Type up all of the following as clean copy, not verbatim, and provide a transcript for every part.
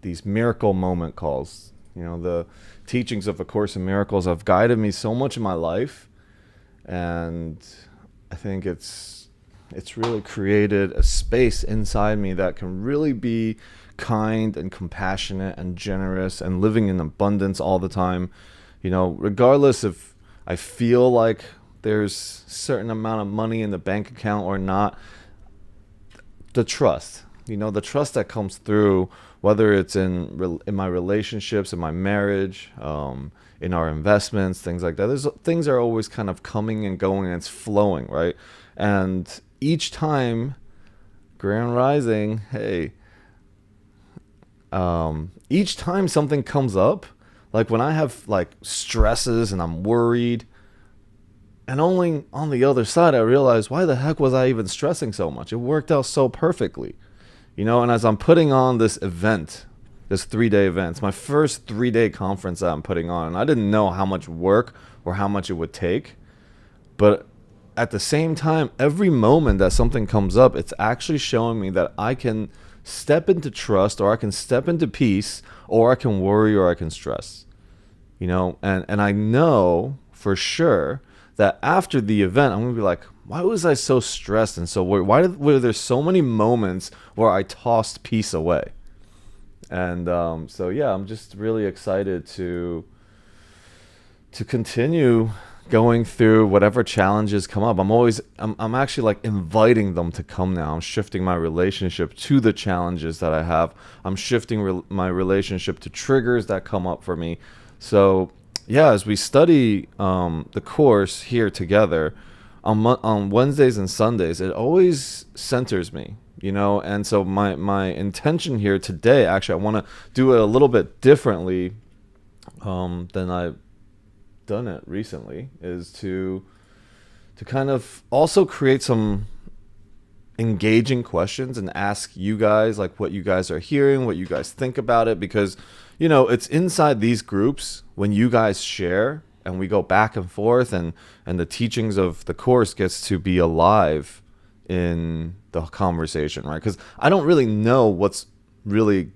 these miracle moment calls. The teachings of A Course in Miracles have guided me so much in my life, and I think it's really created a space inside me that can really be kind and compassionate and generous and living in abundance all the time. Regardless if I feel like there's a certain amount of money in the bank account or not, the trust, the trust that comes through, whether it's in my relationships, in my marriage, in our investments, things like that. Things are always kind of coming and going, and it's flowing, right? And each time, Grand Rising, hey, each time something comes up, like when I have like stresses and I'm worried, and only on the other side I realize, why the heck was I even stressing so much? It worked out so perfectly. And as I'm putting on this event, this 3-day event, it's my first 3-day conference that I'm putting on. And I didn't know how much work or how much it would take. But at the same time, every moment that something comes up, it's actually showing me that I can step into trust, or I can step into peace, or I can worry, or I can stress. And I know for sure that after the event, I'm going to be like, why was I so stressed and so worried? Were there so many moments where I tossed peace away? And so, yeah, I'm just really excited to continue going through whatever challenges come up. I'm actually like inviting them to come now. I'm shifting my relationship to the challenges that I have. I'm shifting my relationship to triggers that come up for me. So, yeah, as we study the Course here together on Wednesdays and Sundays, it always centers me, and so my intention here today, actually, I want to do it a little bit differently than I've done it recently, is to kind of also create some engaging questions and ask you guys like what you guys are hearing, what you guys think about it, because it's inside these groups when you guys share and we go back and forth, and the teachings of the Course gets to be alive in the conversation, right? Because I don't really know what's really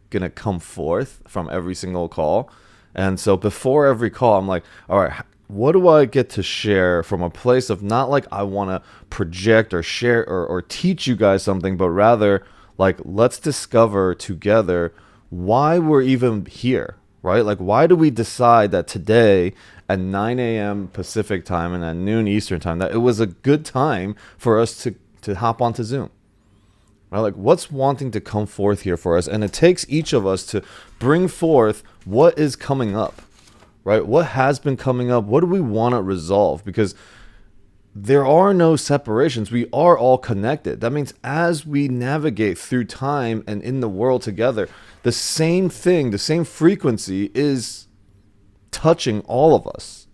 gonna come forth from every single call. And so before every call, I'm like, all right, what do I get to share from a place of not like I want to project or share or teach you guys something, but rather like, let's discover together why we're even here, right? Like, why do we decide that today at 9 a.m. Pacific time and at noon Eastern time, that it was a good time for us to hop onto Zoom? Right? Like, what's wanting to come forth here for us? And it takes each of us to bring forth what is coming up, right? What has been coming up? What do we want to resolve? Because there are no separations. We are all connected. That means as we navigate through time and in the world together, the same thing, the same frequency is touching all of us,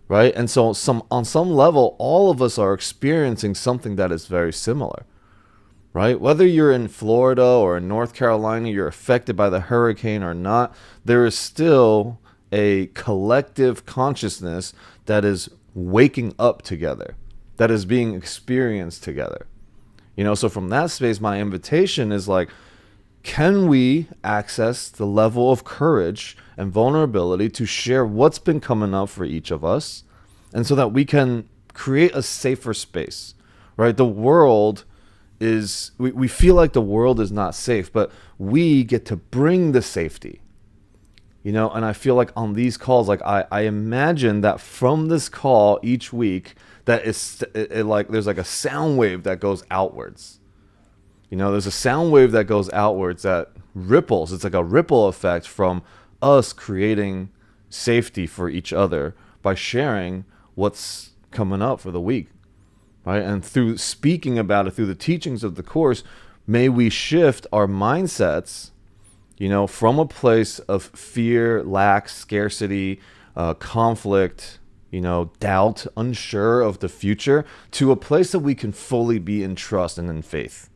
right? And so on some level, all of us are experiencing something that is very similar, right? Whether you're in Florida or in North Carolina, you're affected by the hurricane or not, there is still a collective consciousness that is waking up together, that is being experienced together. So from that space, my invitation is like, can we access the level of courage and vulnerability to share what's been coming up for each of us, and so that we can create a safer space, right? The world is, we feel like the world is not safe, but we get to bring the safety. And I feel like on these calls, like I imagine that from this call each week, that like there's like a sound wave that goes outwards. There's a sound wave that goes outwards that ripples. It's like a ripple effect from us creating safety for each other by sharing what's coming up for the week, right? And through speaking about it, through the teachings of the Course, may we shift our mindsets, from a place of fear, lack, scarcity, conflict, doubt, unsure of the future, to a place that we can fully be in trust and in faith.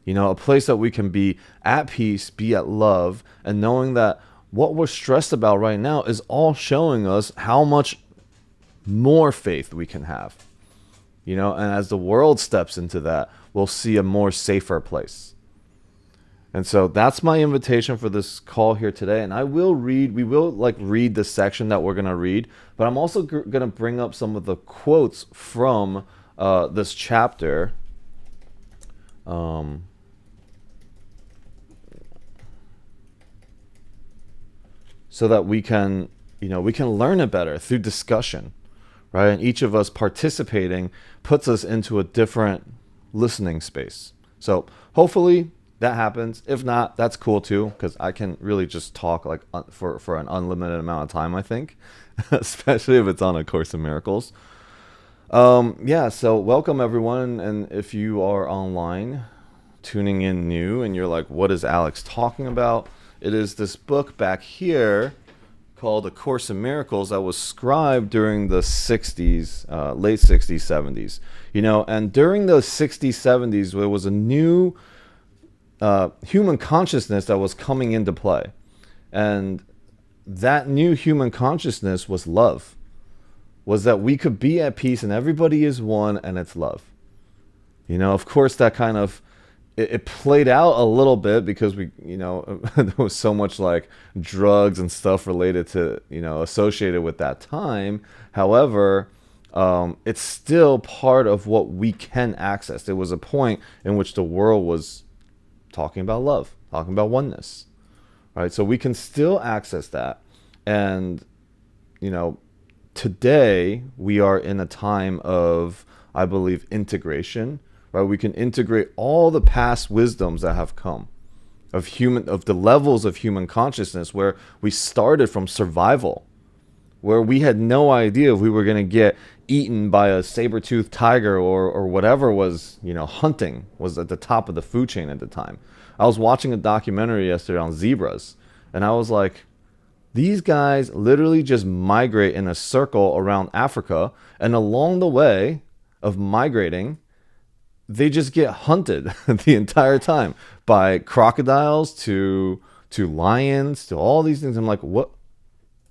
A place that we can be at peace, be at love, and knowing that what we're stressed about right now is all showing us how much more faith we can have. And as the world steps into that, we'll see a more safer place. And so that's my invitation for this call here today. And we will like read the section that we're going to read, but I'm also going to bring up some of the quotes from this chapter. So that we can, we can learn it better through discussion, right? And each of us participating puts us into a different listening space. So hopefully that happens. If not, that's cool too, because I can really just talk like for an unlimited amount of time, I think, especially if it's on A Course in Miracles. Yeah, so welcome everyone. And if you are online tuning in new and you're like, what is Alex talking about? It is this book back here called A Course in Miracles that was scribed during the 60s, late 60s, 70s. And during the 60s, 70s, there was a new human consciousness that was coming into play. And that new human consciousness was love. Was that we could be at peace and everybody is one and it's love. Of course, that kind of it played out a little bit because there was so much like drugs and stuff related to, associated with that time. However, it's still part of what we can access. There was a point in which the world was talking about love, talking about oneness, right? So we can still access that. And, today we are in a time of, I believe, integration. Right, we can integrate all the past wisdoms that have come of the levels of human consciousness, where we started from survival, where we had no idea if we were going to get eaten by a saber-toothed tiger or whatever was, hunting was at the top of the food chain at the time. I was watching a documentary yesterday on zebras, and I was like, these guys literally just migrate in a circle around Africa, and along the way of migrating, they just get hunted the entire time by crocodiles to lions to all these things. I'm like, what?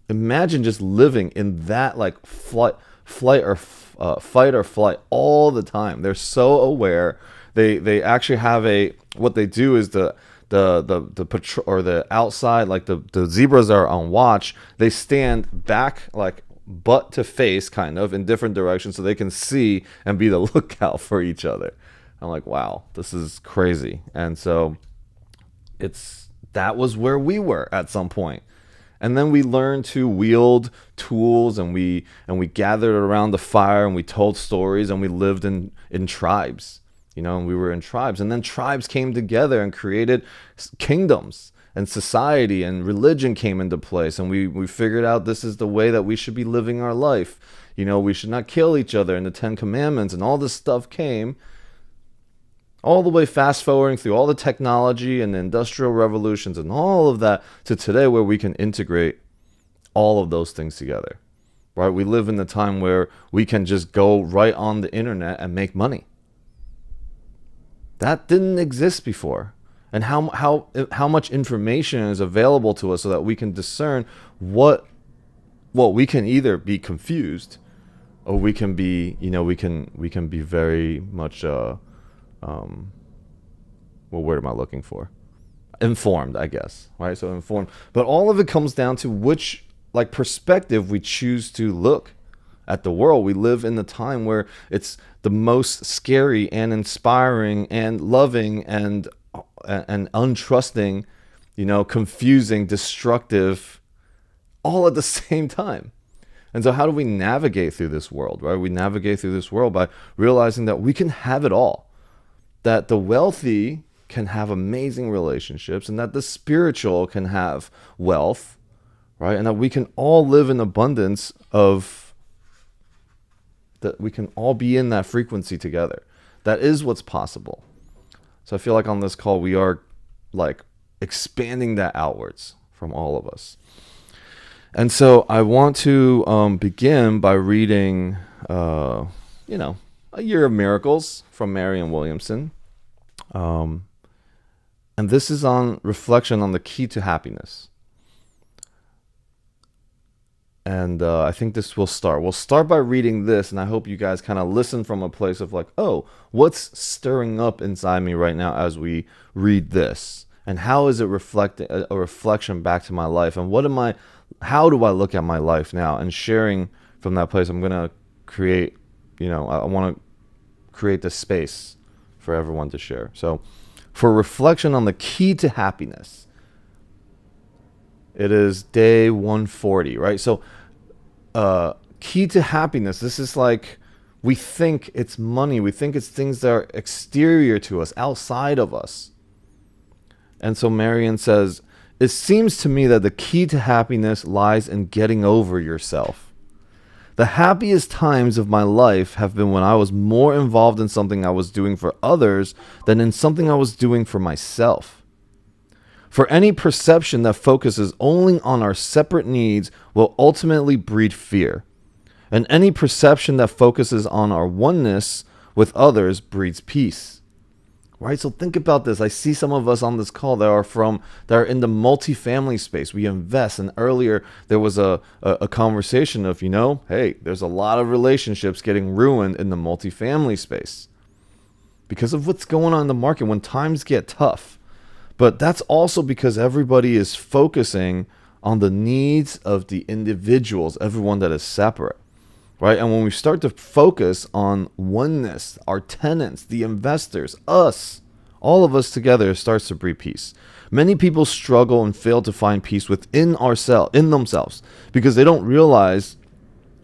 Imagine just living in that like fight or flight all the time. They're so aware. They actually have what they do is the patrol or the outside, like the zebras are on watch. They stand back like butt to face kind of in different directions so they can see and be the lookout for each other. I'm like, wow, this is crazy. And so that was where we were at some point. And then we learned to wield tools, and we gathered around the fire, and we told stories, and we lived in tribes, and we were in tribes. And then tribes came together and created kingdoms, and society and religion came into place. And we figured out this is the way that we should be living our life. We should not kill each other, and the 10 Commandments and all this stuff came. All the way fast forwarding through all the technology and the industrial revolutions and all of that to today, where we can integrate all of those things together, right? We live in the time where we can just go right on the internet and make money. That didn't exist before. And how much information is available to us so that we can discern what we can either be confused, or we can be, we can be very much what word am I looking for? Informed, I guess, right? So informed. But all of it comes down to which perspective we choose to look at the world. We live in the time where it's the most scary and inspiring and loving and untrusting, confusing, destructive, all at the same time. And so how do we navigate through this world, right? We navigate through this world by realizing that we can have it all. That the wealthy can have amazing relationships, and that the spiritual can have wealth, right? And that we can all live in abundance that we can all be in that frequency together. That is what's possible. So I feel like on this call, we are expanding that outwards from all of us. And so I want to begin by reading, A Year of Miracles from Marianne Williamson. And this is on reflection on the key to happiness. And I think this will start. We'll start by reading this, and I hope you guys kind of listen from a place of what's stirring up inside me right now as we read this. And how is it reflecting a reflection back to my life? And how do I look at my life now? And sharing from that place, I'm going to create, I want to create this space for everyone to share. So for reflection on the key to happiness, it is day 140, right? So key to happiness, this is like, we think it's money. We think it's things that are exterior to us, outside of us. And so Marion says, it seems to me that the key to happiness lies in getting over yourself. The happiest times of my life have been when I was more involved in something I was doing for others than in something I was doing for myself. For any perception that focuses only on our separate needs will ultimately breed fear. And any perception that focuses on our oneness with others breeds peace. Right? So think about this. I see some of us on this call that are in the multifamily space. We invest. And earlier there was a conversation of, hey, there's a lot of relationships getting ruined in the multifamily space because of what's going on in the market when times get tough. But that's also because everybody is focusing on the needs of the individuals, everyone that is separate. Right? And when we start to focus on oneness, our tenants, the investors, us, all of us together, it starts to breed peace. Many people struggle and fail to find peace within themselves because they don't realize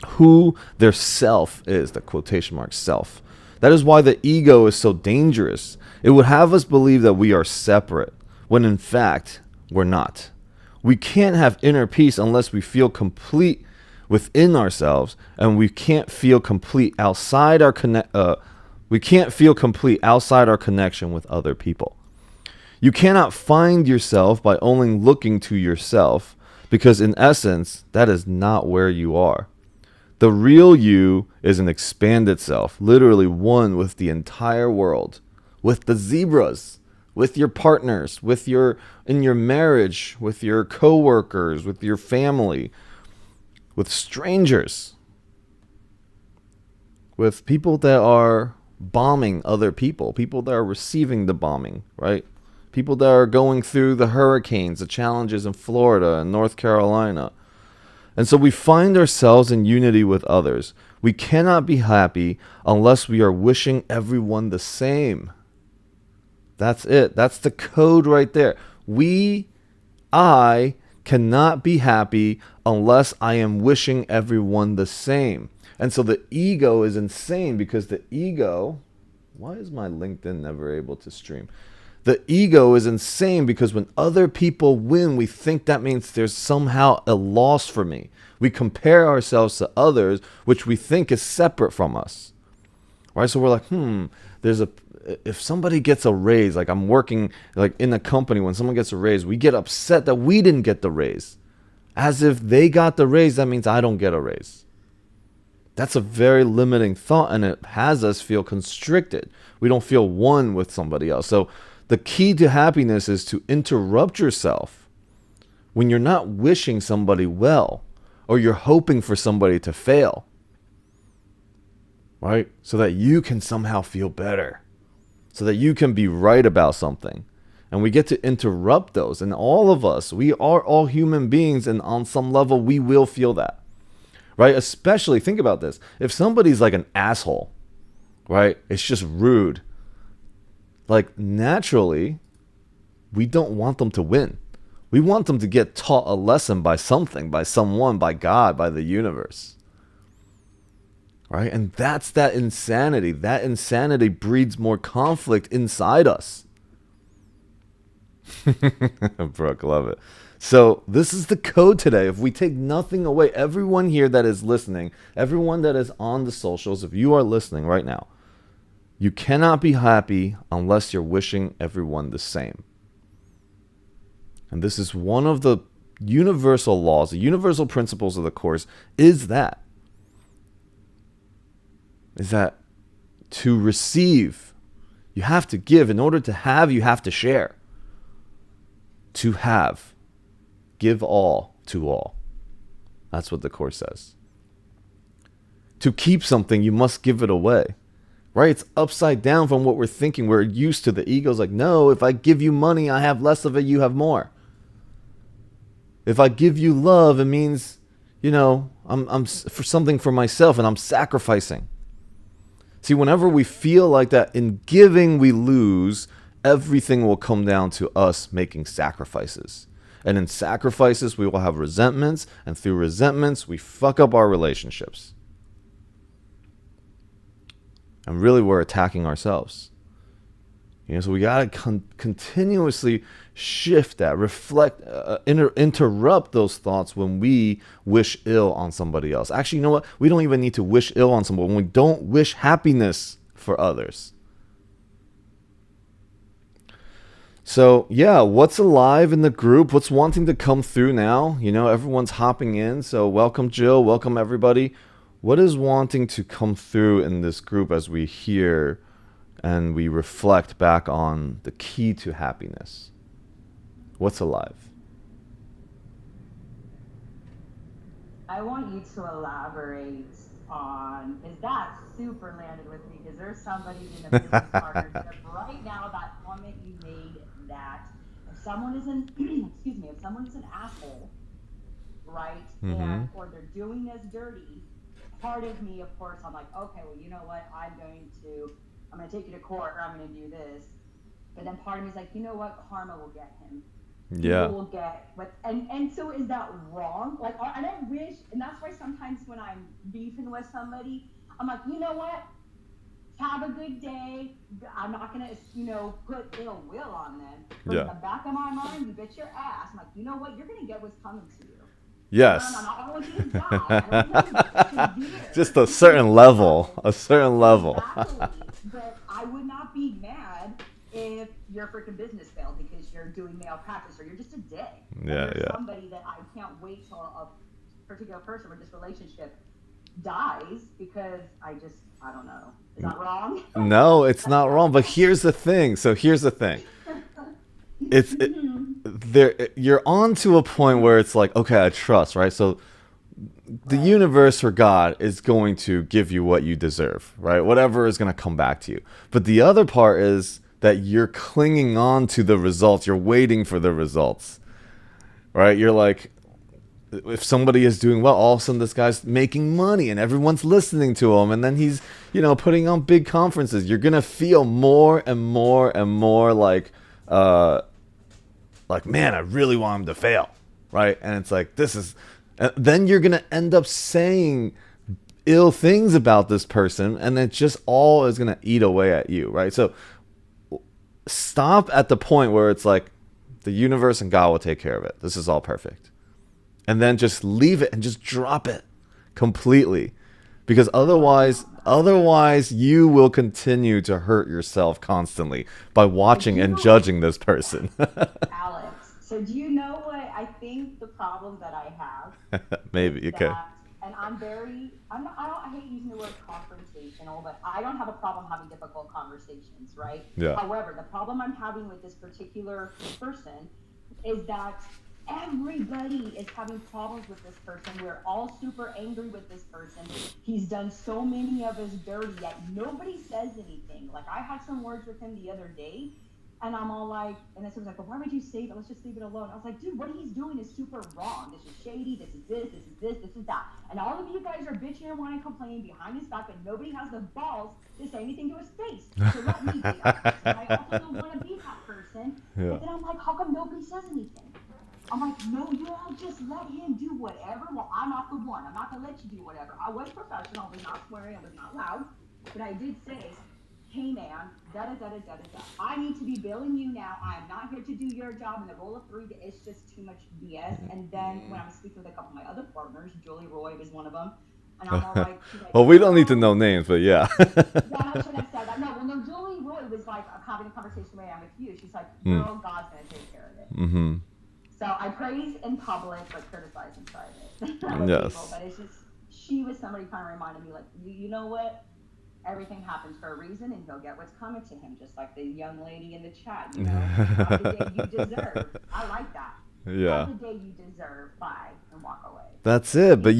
who their self is, the quotation mark self. That is why the ego is so dangerous. It would have us believe that we are separate, when in fact, we're not. We can't have inner peace unless we feel complete within ourselves, and we can't feel complete outside our connection with other people. You cannot find yourself by only looking to yourself, because in essence, that is not where you are. The real you is an expanded self, literally one with the entire world, with the zebras, with your partners, in your marriage, with your coworkers, with your family, with strangers, with people that are bombing other people that are receiving the bombing, right? People that are going through the hurricanes, the challenges in Florida and North Carolina. And so we find ourselves in unity with others. We cannot be happy unless we are wishing everyone the same. That's it. That's the code right there. I cannot be happy unless I am wishing everyone the same. And so the ego is insane because the ego, why is my LinkedIn never able to stream? The ego is insane because when other people win, we think that means there's somehow a loss for me. We compare ourselves to others, which we think is separate from us. Right? So we're like, if somebody gets a raise, like I'm working like in a company, when someone gets a raise, we get upset that we didn't get the raise. As if they got the raise, that means I don't get a raise. That's a very limiting thought, and it has us feel constricted. We don't feel one with somebody else. So the key to happiness is to interrupt yourself when you're not wishing somebody well, or you're hoping for somebody to fail. Right? So that you can somehow feel better. So that you can be right about something. And we get to interrupt those. And all of us, we are all human beings. And on some level, we will feel that. Right? Especially, think about this. If somebody's like an asshole, right? It's just rude. Like, naturally, we don't want them to win. We want them to get taught a lesson by something, by someone, by God, by the universe. Right? And that's that insanity. That insanity breeds more conflict inside us. Brooke, love it. So this is the code today. If we take nothing away, everyone here that is listening, everyone that is on the socials, if you are listening right now, you cannot be happy unless you're wishing everyone the same. And this is one of the universal laws, the universal principles of the Course is that to receive, you have to give. In order to have, you have to share. To have, give all to all. That's what the Course says. To keep something, you must give it away. right? It's upside down from what we're thinking. We're used to the ego's like, no, if I give you money, I have less of it, you have more. If I give you love, it means, I'm for something for myself and I'm sacrificing. See, whenever we feel like that in giving we lose, everything will come down to us making sacrifices. And in sacrifices, we will have resentments, and through resentments, we fuck up our relationships. And really, we're attacking ourselves. So we got to continuously shift that, reflect, interrupt those thoughts when we wish ill on somebody else. Actually, you know what? We don't even need to wish ill on someone when we don't wish happiness for others. So, yeah, what's alive in the group? What's wanting to come through now? Everyone's hopping in. So welcome, Jill. Welcome, everybody. What is wanting to come through in this group as we hear and we reflect back on the key to happiness? What's alive? I want you to elaborate on, is that super landed with me? Is there somebody in a business partnership right now, that comment you made, that if someone is an, excuse me, if someone is an asshole, right, Mm-hmm. or they're doing us dirty, part of me, of course, I'm like, okay, well, you know what, I'm going to take you to court, or I'm going to do this. But then part of me is like, you know what, karma will get him. Yeah. People will get what, and so is that wrong? Like, and I wish, and that's why sometimes when I'm beefing with somebody, I'm like, you know what, have a good day. I'm not gonna, put ill will on them. But in the back of my mind, you bet your ass. I'm like, you know what, you're gonna get what's coming to you. Yes. I don't want you to die. I don't want you to severe. Just a certain level. Exactly. But I would not be mad if your freaking business failed because you're doing malpractice or you're just a dick. Yeah. Somebody that I can't wait till a particular person or this relationship dies because I don't know. Is that wrong? No, it's not wrong. But here's the thing. You're on to a point where it's like, okay, I trust, right? So the universe or God is going to give you what you deserve, right? Whatever is going to come back to you. But the other part is that you're clinging on to the results. You're waiting for the results, right? You're like, if somebody is doing well, all of a sudden this guy's making money and everyone's listening to him, and then he's, putting on big conferences. You're gonna feel more and more and more like, man, I really want him to fail, right? And it's like, then you're gonna end up saying ill things about this person, and it just all is gonna eat away at you, right? So stop at the point where it's like, the universe and God will take care of it. This is all perfect. And then just leave it and just drop it completely. Because otherwise you will continue to hurt yourself constantly by watching and judging this person. Alex, so do you know what I think the problem that I have? Maybe, okay. And I hate using the word confrontational, but I don't have a problem having difficult conversations, right? Yeah. However, the problem I'm having with this particular person is that everybody is having problems with this person. We're all super angry with this person. He's done so many of us dirty, yet nobody says anything. Like, I had some words with him the other day, and I'm all like, and then someone's like, well, why would you say that? Let's just leave it alone. I was like, dude, what he's doing is super wrong. This is shady. This is this. This is this. This is that. And all of you guys are bitching and wanting to complain behind his back, and nobody has the balls to say anything to his face. So let me be that person. I also don't want to be that person. Yeah. And then I'm like, how come nobody says anything? I'm like, no, you all just let him do whatever. Well, I'm not the one. I'm not going to let you do whatever. I was professional. I was not swearing. I was not loud. But I did say, hey, man, da-da-da-da-da-da-da. I need to be billing you now. I am not here to do your job. And the rule of three, it's just too much BS. And then when I was speaking with a couple of my other partners, Julie Roy was one of them. And I'm all like, well, we don't need to know names, but yeah. Yeah, I should have said that. No, Julie Roy was like having a conversation where I'm with you. She's like, girl, God's going to take care of it. Mm-hmm. So I praise in public, but criticize in private. Yes. People, but it's just, she was somebody kind of reminded me, like, you know what? Everything happens for a reason, and he'll get what's coming to him, just like the young lady in the chat. Have the day you deserve. I like that. Yeah. Have the day you deserve. Bye, and walk away. That's it. But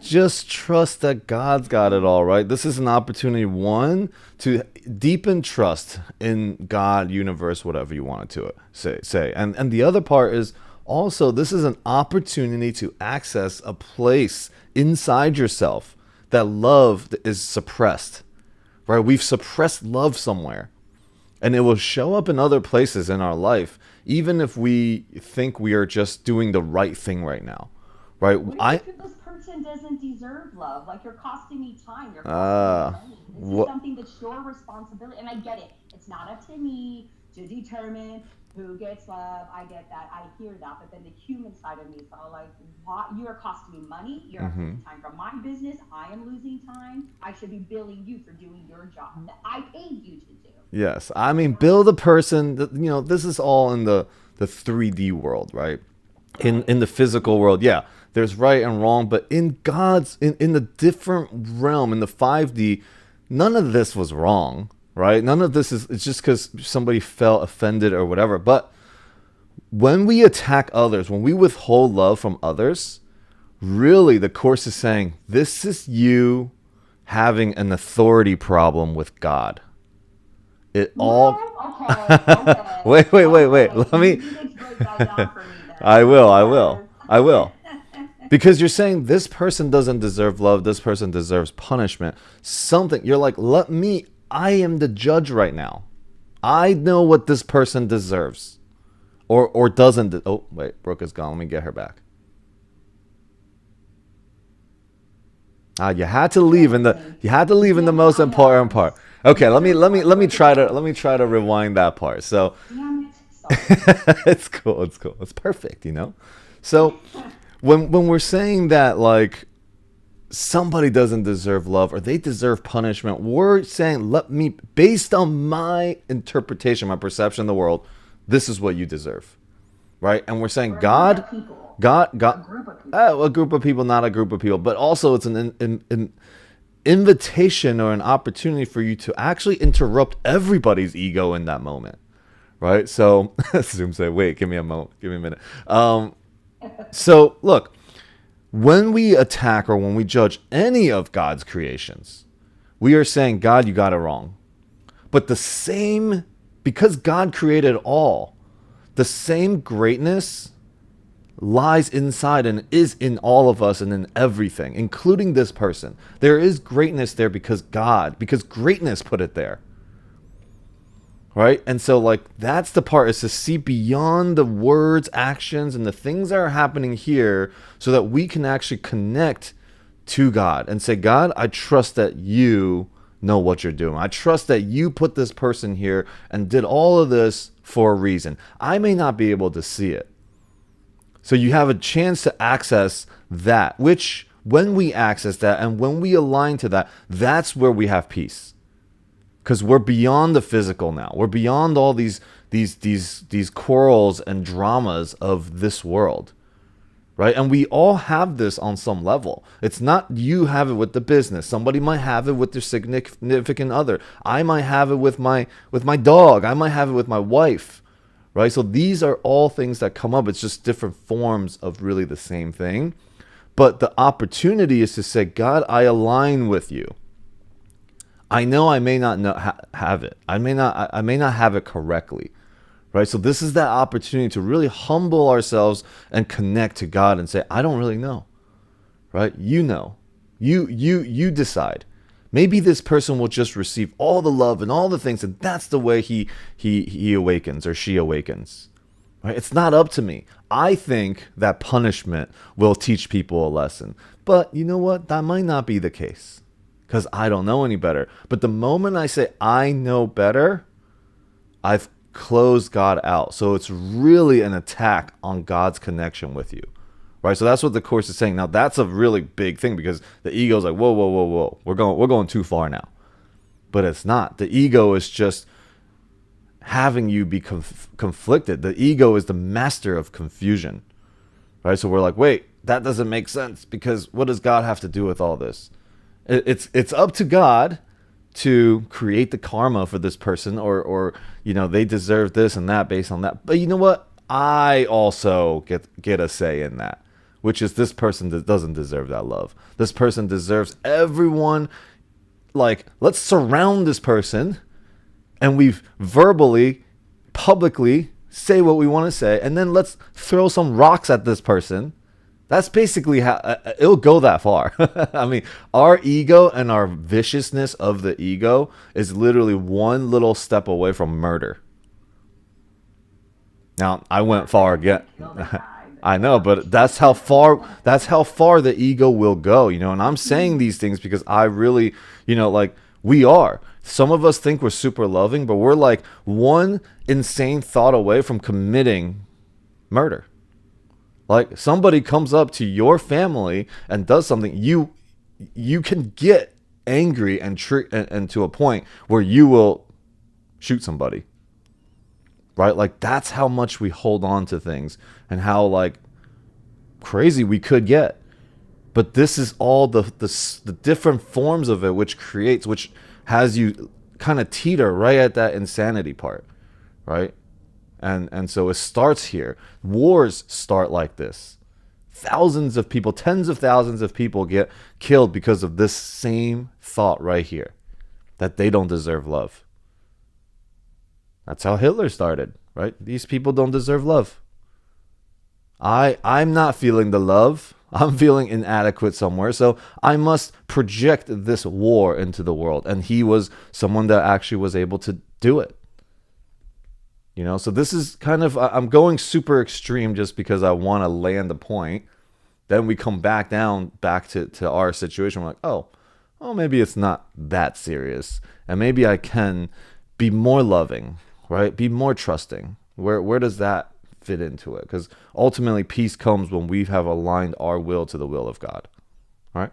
just trust that God's got it all, right? This is an opportunity, one, to deepen trust in God, universe, whatever you want it to say. And the other part is also, this is an opportunity to access a place inside yourself that love is suppressed, right? We've suppressed love somewhere, and it will show up in other places in our life, even if we think we are just doing the right thing right now, right? What if this person doesn't deserve love? Like, you're costing me time, you're costing me money. This is what something that's your responsibility. And I get it. It's not up to me to determine who gets love. I get that. I hear that. But then the human side of me is all like, what? You are costing me money. You're taking time from my business. I am losing time. I should be billing you for doing your job that I paid you to do. Yes, I mean, build a person. This is all in the 3D world, right? In the physical world, yeah, there's right and wrong, but in God's in the different realm, in the 5D, none of this was wrong, right? None of this is, it's just because somebody felt offended or whatever. But when we attack others, when we withhold love from others, really the Course is saying this is you having an authority problem with God. It all. Okay. Wait. Okay. Let You me. need to break that down for me then. I will. Because you're saying this person doesn't deserve love, this person deserves punishment. Something, you're like, I am the judge right now. I know what this person deserves. Or doesn't. Oh, wait, Brooke is gone. Let me get her back. You had to leave in the most important part. Okay, let me try to rewind that part. So Damn it. Sorry. it's cool. It's perfect, So when we're saying that, like, somebody doesn't deserve love or they deserve punishment, we're saying, based on my interpretation, my perception of the world, this is what you deserve, right? And we're saying God, A group of people. a group of people, not a group of people, but also it's an invitation or an opportunity for you to actually interrupt everybody's ego in that moment, right? So Zoom say, wait, give me a moment, give me a minute. So look, when we attack or when we judge any of God's creations, we are saying, God, you got it wrong. But because God created all, the same greatness lies inside and is in all of us and in everything, including this person. There is greatness there because greatness put it there. Right? And so, like, that's the part, is to see beyond the words, actions, and the things that are happening here so that we can actually connect to God and say, God, I trust that you know what you're doing. I trust that you put this person here and did all of this for a reason. I may not be able to see it. So you have a chance to access that, which when we access that and when we align to that, that's where we have peace. Because we're beyond the physical now. We're beyond all these quarrels and dramas of this world, right? And we all have this on some level. It's not you have it with the business. Somebody might have it with their significant other. I might have it with my dog. I might have it with my wife, right? So these are all things that come up. It's just different forms of really the same thing. But the opportunity is to say, God, I align with you. I know I may not have it. I may not have it correctly, right? So this is that opportunity to really humble ourselves and connect to God and say, I don't really know, right? You know, you decide. Maybe this person will just receive all the love and all the things, and that's the way he awakens or she awakens, right? It's not up to me. I think that punishment will teach people a lesson, but you know what? That might not be the case. Because I don't know any better. But the moment I say I know better, I've closed God out. So it's really an attack on God's connection with you, right? So that's what the Course is saying. Now that's a really big thing because the ego is like, whoa, we're going too far now. But it's not. The ego is just having you be conflicted. The ego is the master of confusion, right? So we're like, wait, that doesn't make sense because what does God have to do with all this? It's up to God to create the karma for this person or they deserve this and that based on that. But you know what? I also get a say in that. which is this person that doesn't deserve that love. This person deserves everyone. Like, let's surround this person and we've verbally, publicly say what we want to say, and then let's throw some rocks at this person. That's basically how it'll go that far. I mean, our ego and our viciousness of the ego is literally one little step away from murder. Now, I went far again. I know, but that's how far the ego will go, and I'm saying these things because I really, like, we are. Some of us think we're super loving, but we're like one insane thought away from committing murder. Like, somebody comes up to your family and does something, you can get angry and to a point where you will shoot somebody. Right? Like, that's how much we hold on to things and how, like, crazy we could get. But this is all the different forms of it, which has you kind of teeter right at that insanity part, right? And so it starts here. Wars start like this. Thousands of people, tens of thousands of people get killed because of this same thought right here, that they don't deserve love. That's how Hitler started, right? These people don't deserve love. I'm not feeling the love. I'm feeling inadequate somewhere, so I must project this war into the world. And he was someone that actually was able to do it. So this is kind of, I'm going super extreme just because I want to land the point. Then we come back to our situation. We're like, oh, maybe it's not that serious. And maybe I can be more loving, right? Be more trusting. Where does that fit into it? Because ultimately peace comes when we have aligned our will to the will of God. All right,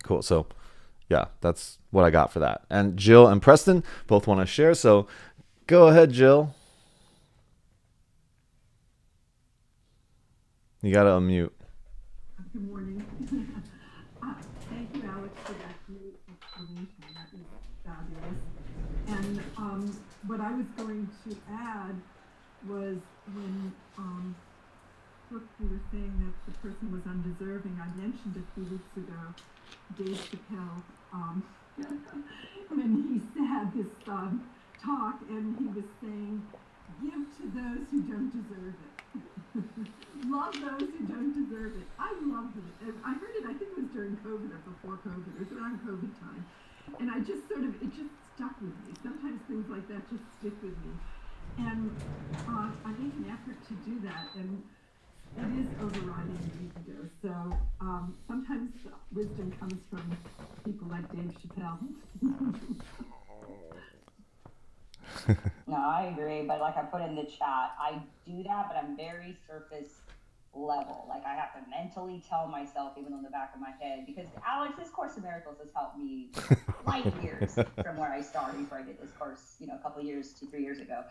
cool. So yeah, that's what I got for that. And Jill and Preston both want to share. So go ahead, Jill. You got to unmute. Good morning. Thank you, Alex, for that great explanation. That was fabulous. And what I was going to add was when Brooke, you were saying that the person was undeserving. I mentioned a few weeks ago Dave Chappelle when he had this talk, and he was saying, "Give to those who don't deserve it." Love those who don't deserve it. I loved it. And I heard it, I think it was during COVID or before COVID. It was around COVID time. And I just it just stuck with me. Sometimes things like that just stick with me. And I make an effort to do that. And it is overriding the ego. So sometimes wisdom comes from people like Dave Chappelle. No, I agree, but like I put in the chat, I do that, but I'm very surface level. Like, I have to mentally tell myself, even on the back of my head, because Alex, this Course in Miracles has helped me light years from where I started before I did this course, a couple of years, 2-3 years ago.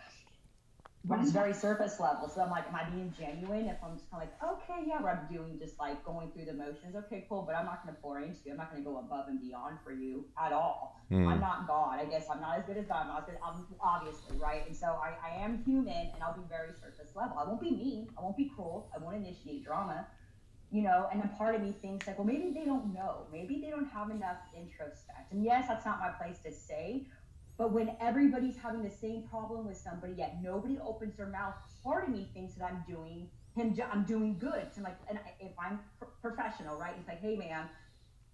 But it's very surface level. So I'm like, am I being genuine? If I'm just kind of like, okay, yeah, I'm doing just like going through the motions. Okay, cool. But I'm not going to pour into you. I'm not going to go above and beyond for you at all. I'm not God. I guess I'm not as good as God. I'm not as good, obviously, right? And so I am human, and I'll be very surface level. I won't be mean. I won't be cruel. I won't initiate drama. And then part of me thinks like, well, maybe they don't know. Maybe they don't have enough introspect. And yes, that's not my place to say. But when everybody's having the same problem with somebody, yet nobody opens their mouth, part of me thinks that I'm doing good. So I'm if I'm professional, right? It's like, hey, man,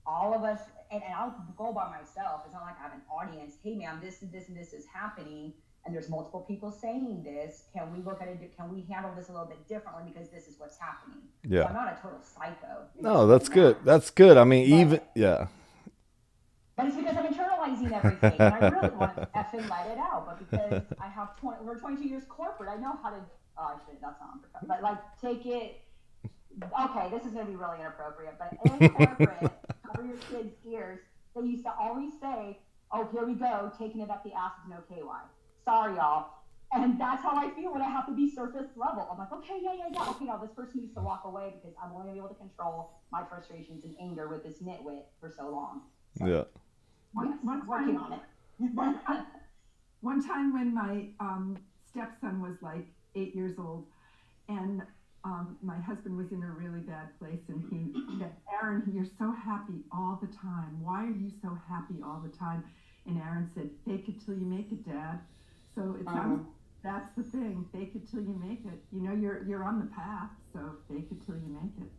all of us, and I'll go by myself. It's not like I have an audience. Hey, man, this and this and this is happening, and there's multiple people saying this. Can we look at it? Can we handle this a little bit differently because this is what's happening? Yeah. So I'm not a total psycho. No, that's good. That's good. I mean, But it's because I'm internalizing everything, and I really want to effing let it out. But because I have we're 22 years corporate, I know how to. Oh, shit, that's not unprofessional. But like, take it. Okay, this is going to be really inappropriate. But in corporate, cover your kids' ears. They used to always say, "Oh, here we go, taking it up the ass with no KY." Sorry, y'all. And that's how I feel when I have to be surface level. I'm like, okay, yeah. Okay, now this person needs to walk away because I'm only going to be able to control my frustrations and anger with this nitwit for so long. So. Yeah. Working on it. One time when my stepson was like 8 years old, and my husband was in a really bad place, and he said, Aaron, you're so happy all the time. Why are you so happy all the time? And Aaron said, fake it till you make it, Dad. So it sounds, that's the thing, fake it till you make it. You know, you're on the path, so fake it till you make it.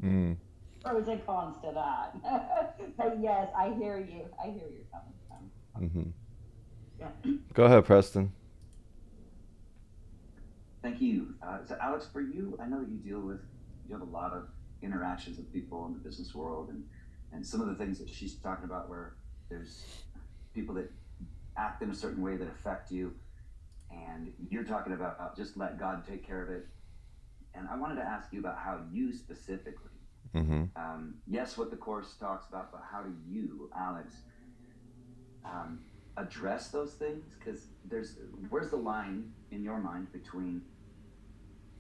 Mm. Pros and cons to that. But yes, I hear you. I hear you're coming from. Mm-hmm. Yeah. Go ahead, Preston. Thank you. So Alex, for you, I know that you have a lot of interactions with people in the business world, and some of the things that she's talking about where there's people that act in a certain way that affect you, and you're talking about just let God take care of it. And I wanted to ask you about how you specifically, yes, what the Course talks about, but how do you, Alex, address those things? Because where's the line in your mind between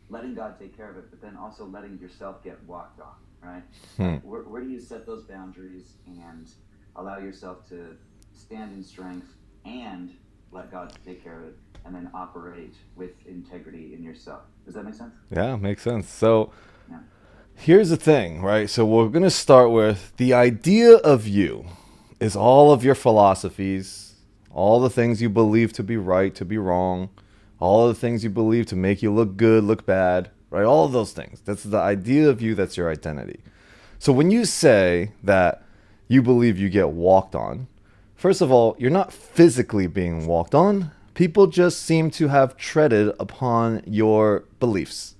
letting God take care of it, but then also letting yourself get walked on, right? Where do you set those boundaries and allow yourself to stand in strength and let God take care of it, and then operate with integrity in yourself? Does that make sense? Yeah, makes sense. So Yeah. here's the thing, right? So we're going to start with the idea of you is all of your philosophies, all the things you believe to be right, to be wrong, all of the things you believe to make you look good, look bad, right? All of those things. That's the idea of you. That's your identity. So when you say that you believe you get walked on, first of all, you're not physically being walked on. People just seem to have treaded upon your beliefs.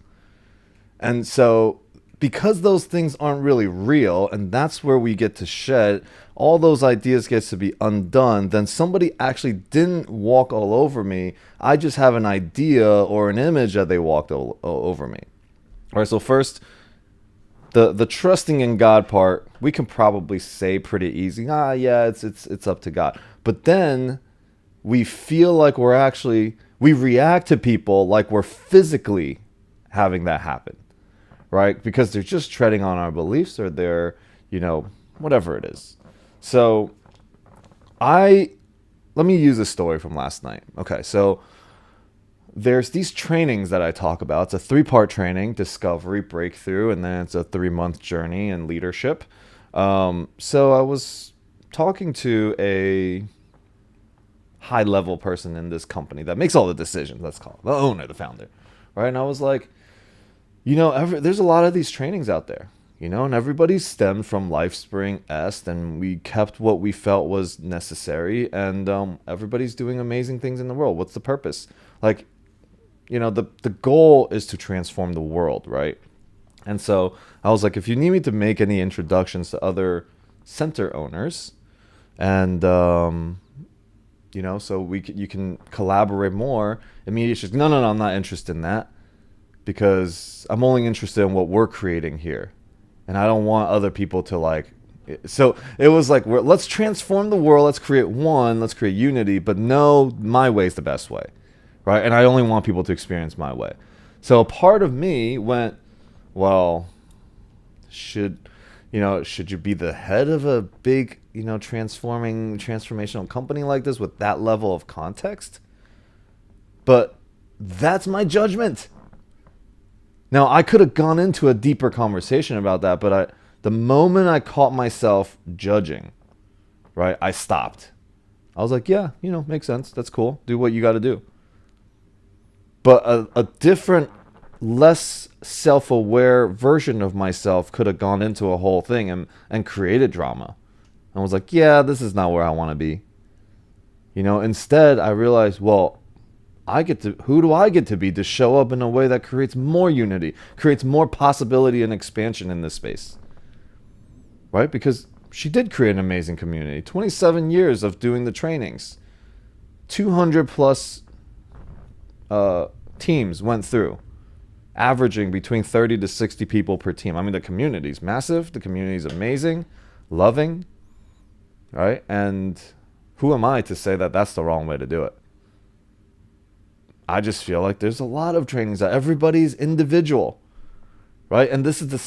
And so because those things aren't really real, and that's where we get to shed, all those ideas gets to be undone, then somebody actually didn't walk all over me. I just have an idea or an image that they walked all over me. All right, so first, the trusting in God part, we can probably say pretty easy. Yeah, it's up to God. But then we feel like we react to people like we're physically having that happen. Right? Because they're just treading on our beliefs, or they're, whatever it is. So let me use a story from last night. Okay, so there's these trainings that I talk about. It's a 3-part training: discovery, breakthrough, and then it's a 3-month journey in leadership. So I was talking to a high-level person in this company that makes all the decisions, let's call it, the owner, the founder. Right? And I was like, there's a lot of these trainings out there, and everybody stemmed from LifeSpring Est, and we kept what we felt was necessary, and everybody's doing amazing things in the world. What's the purpose? Like, the goal is to transform the world, right? And so I was like, if you need me to make any introductions to other center owners, and so you can collaborate more, immediately she's no, I'm not interested in that. Because I'm only interested in what we're creating here. And I don't want other people to so it was like, let's transform the world. Let's create unity, but no, my way is the best way. Right. And I only want people to experience my way. So a part of me went, well, should you be the head of a big, transformational company like this with that level of context? But that's my judgment. Now, I could have gone into a deeper conversation about that, but the moment I caught myself judging, right, I stopped. I was like, yeah, makes sense. That's cool. Do what you got to do. But a different, less self-aware version of myself could have gone into a whole thing and created drama. I was like, yeah, this is not where I want to be. Instead, I realized, well, who do I get to be to show up in a way that creates more unity, creates more possibility and expansion in this space? Right? Because she did create an amazing community. 27 years of doing the trainings. 200 plus teams went through, averaging between 30 to 60 people per team. I mean, the community's massive. The community's amazing, loving, right? And who am I to say that that's the wrong way to do it? I just feel like there's a lot of trainings that everybody's individual, right? And this is the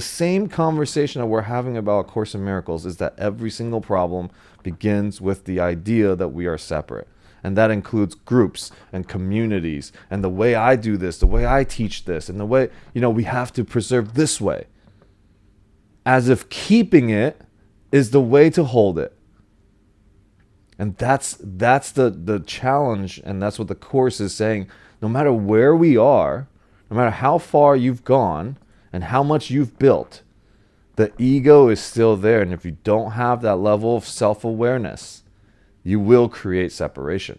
same conversation that we're having about A Course in Miracles, is that every single problem begins with the idea that we are separate. And that includes groups and communities and the way I do this, the way I teach this, and the way, we have to preserve this way. As if keeping it is the way to hold it. And that's the challenge, and that's what the Course is saying. No matter where we are, no matter how far you've gone and how much you've built, the ego is still there. And if you don't have that level of self-awareness, you will create separation.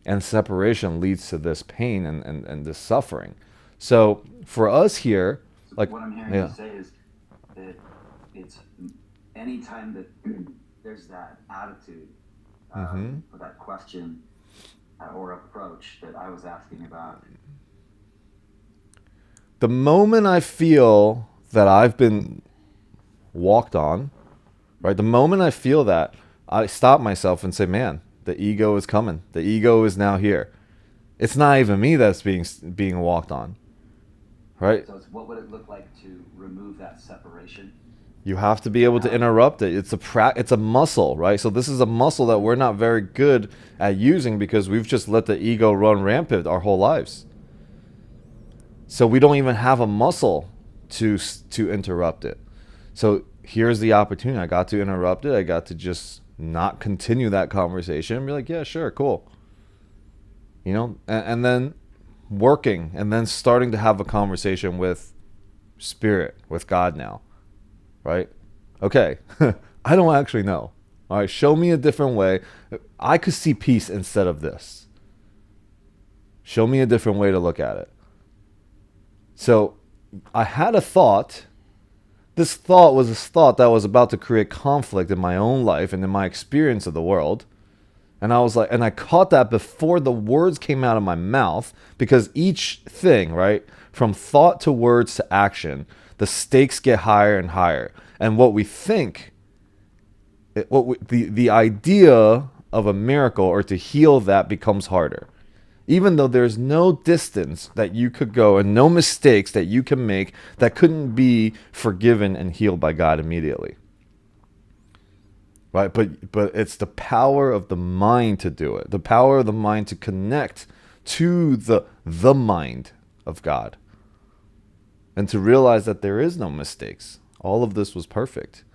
And separation leads to this pain and this suffering. So for us here, like what I'm hearing you say is that it's any time that there's that attitude or that question or approach that I was asking about. The moment I feel that I've been walked on, right? The moment I feel that, I stop myself and say, man, the ego is coming. The ego is now here. It's not even me that's being walked on, right? So what would it look like to remove that separation? You have to be able to interrupt it. It's a muscle, right? So this is a muscle that we're not very good at using because we've just let the ego run rampant our whole lives. So we don't even have a muscle to interrupt it. So here's the opportunity. I got to interrupt it. I got to just not continue that conversation and be like, yeah, sure, cool. And then working and then starting to have a conversation with spirit, with God now. Right? Okay. I don't actually know. All right. Show me a different way. I could see peace instead of this. Show me a different way to look at it. So I had a thought. This thought was a thought that was about to create conflict in my own life and in my experience of the world. And I was like, and I caught that before the words came out of my mouth, because each thing, right, from thought to words to action, the stakes get higher and higher. And what we think, the idea of a miracle or to heal that becomes harder. Even though there's no distance that you could go and no mistakes that you can make that couldn't be forgiven and healed by God immediately. Right? But it's the power of the mind to do it. The power of the mind to connect to the mind of God. And to realize that there is no mistakes. All of this was perfect.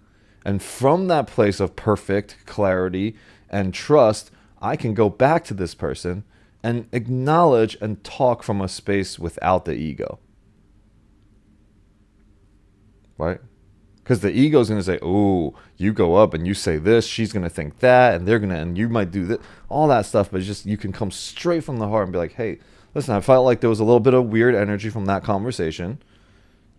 And from that place of perfect clarity and trust, I can go back to this person and acknowledge and talk from a space without the ego. Right? Because the ego is going to say, oh, you go up and you say this, she's going to think that, and you might do this, all that stuff. But just, you can come straight from the heart and be like, hey, listen, I felt like there was a little bit of weird energy from that conversation.